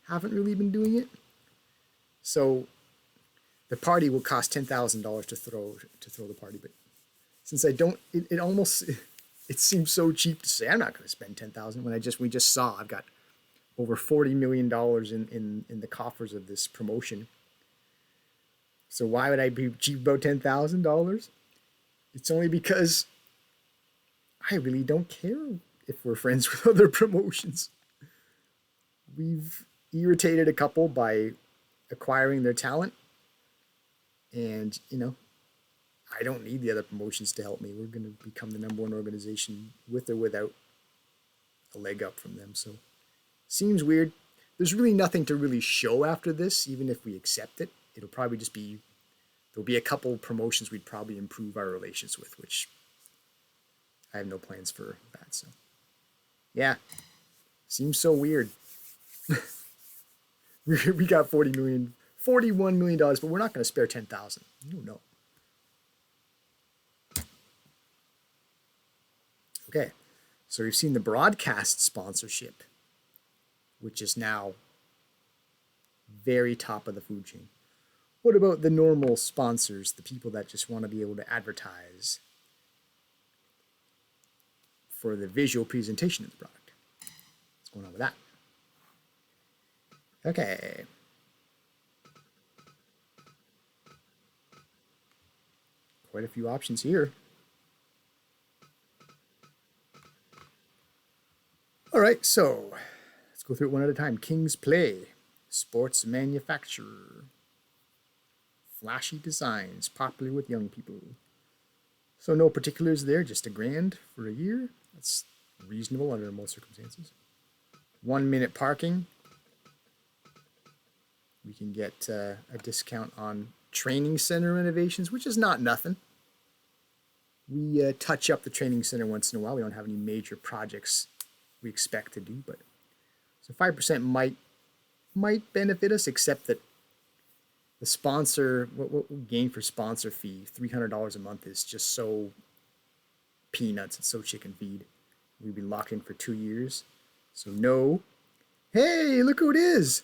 Haven't really been doing it. So the party will cost $10,000 to throw the party, but since I don't, it almost it seems so cheap to say I'm not going to spend $10,000 when we just saw I've got over $40 million in the coffers of this promotion. So why would I be cheap about $10,000? It's only because I really don't care if we're friends with other promotions. We've irritated a couple by acquiring their talent. And, I don't need the other promotions to help me. We're going to become the #1 organization with or without a leg up from them. So, seems weird. There's really nothing to really show after this, even if we accept it. It'll probably just be, there'll be a couple promotions we'd probably improve our relations with, which I have no plans for that. So, yeah, seems so weird. We got $41 million, but we're not going to spare $10,000. No. Okay, so we've seen the broadcast sponsorship, which is now very top of the food chain. What about the normal sponsors, the people that just want to be able to advertise for the visual presentation of the product? What's going on with that? Okay. Quite a few options here. All right, so let's go through it one at a time. King's Play, sports manufacturer. Flashy designs, popular with young people. So no particulars there, just $1,000 for a year. That's reasonable under most circumstances. 1 minute parking. We can get a discount on training center renovations, which is not nothing. We touch up the training center once in a while. We don't have any major projects we expect to do, but so 5% might benefit us, except that the sponsor, what we gain for sponsor fee, $300 a month, is just so peanuts. It's so chicken feed. We've been locked in for 2 years, so no. Hey, look who it is!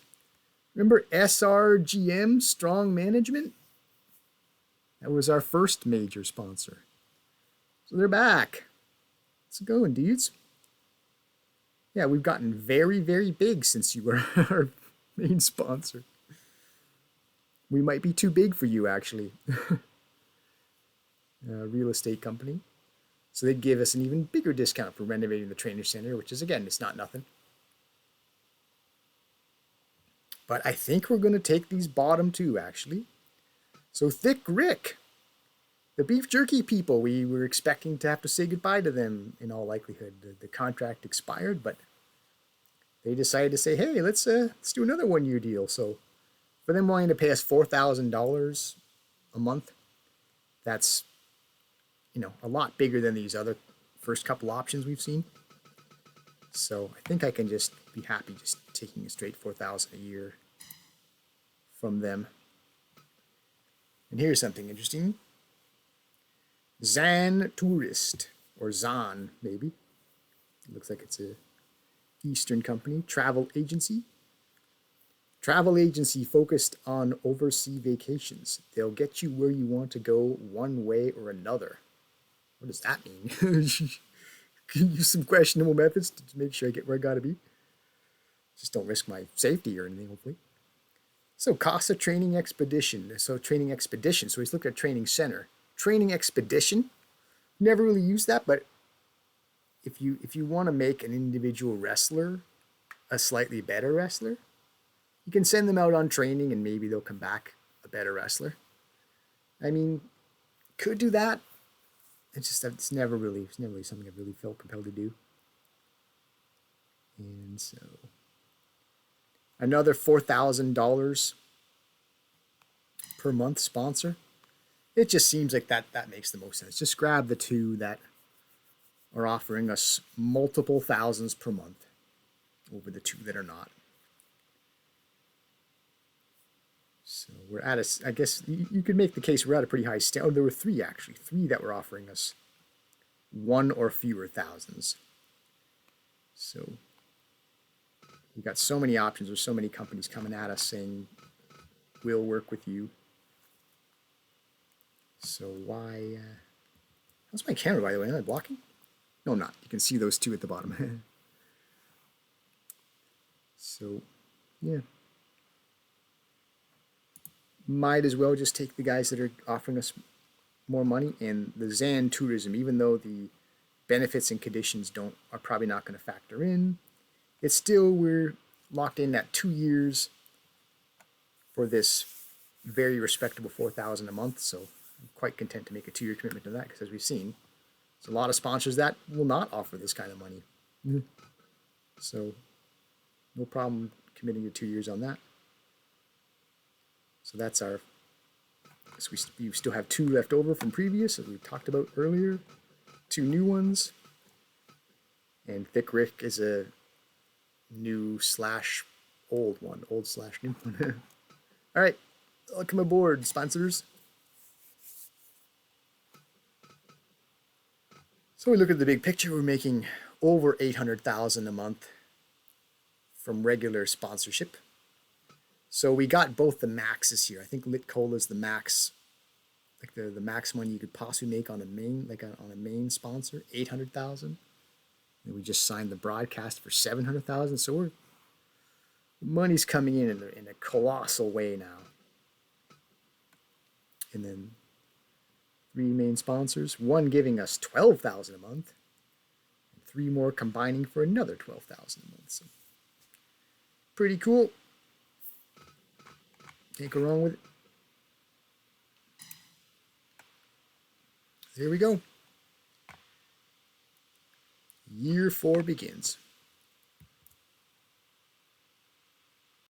Remember SRGM Strong Management? That was our first major sponsor. So they're back. How's it going, dudes? Yeah, we've gotten very, very big since you were our main sponsor. We might be too big for you, actually. Real estate company. So they give us an even bigger discount for renovating the training center, which is, again, it's not nothing. But I think we're going to take these bottom two, actually. So Thick Rick, the beef jerky people, we were expecting to have to say goodbye to them in all likelihood. The contract expired, but they decided to say, hey, let's do another 1 year deal. So for them wanting to pay us $4,000 a month, that's, you know, a lot bigger than these other first couple options we've seen. So I think I can just be happy just taking a straight $4,000 a year from them. And here's something interesting. Zan Tourist, or Zan maybe. It looks like it's a Eastern company, travel agency. Travel agency focused on overseas vacations. They'll get you where you want to go one way or another. What does that mean? Can use some questionable methods to make sure I get where I gotta be. Just don't risk my safety or anything, hopefully. So CASA Training Expedition. So training expedition. So he's looked at training center. Training expedition. Never really used that, but if you want to make an individual wrestler a slightly better wrestler, you can send them out on training and maybe they'll come back a better wrestler. I mean, could do that. It's never really something I've really felt compelled to do. And so another $4,000 per month sponsor. It just seems like that makes the most sense. Just grab the two that are offering us multiple thousands per month over the two that are not. So we're at I guess you could make the case we're at a pretty high standard. Oh, there were three that were offering us one or fewer thousands. So we've got so many options. There's so many companies coming at us saying, we'll work with you. So why, how's my camera, by the way? Am I blocking? No, I'm not. You can see those two at the bottom. So, yeah. Might as well just take the guys that are offering us more money. And the Zan Tourism, even though the benefits and conditions are probably not going to factor in, it's still, we're locked in at 2 years for this very respectable $4,000 a month. So I'm quite content to make a 2-year commitment to that, because as we've seen, there's a lot of sponsors that will not offer this kind of money. So no problem committing to 2 years on that. So that's our, so we still have 2 left over from previous, as we talked about earlier. 2 new ones. And Thick Rick is a new / old one, old / new one. All right, welcome aboard, sponsors. So we look at the big picture. We're making over $800,000 a month from regular sponsorship. So we got both the maxes here. I think Lit Cola is the max, like the max money you could possibly make on a main, on a main sponsor, $800,000. And we just signed the broadcast for $700,000. So money's coming in a colossal way now. And then 3 main sponsors, 1 giving us $12,000 a month, and 3 more combining for another $12,000 a month. So Pretty cool. Can't go wrong with it. Here we go. Year 4 begins.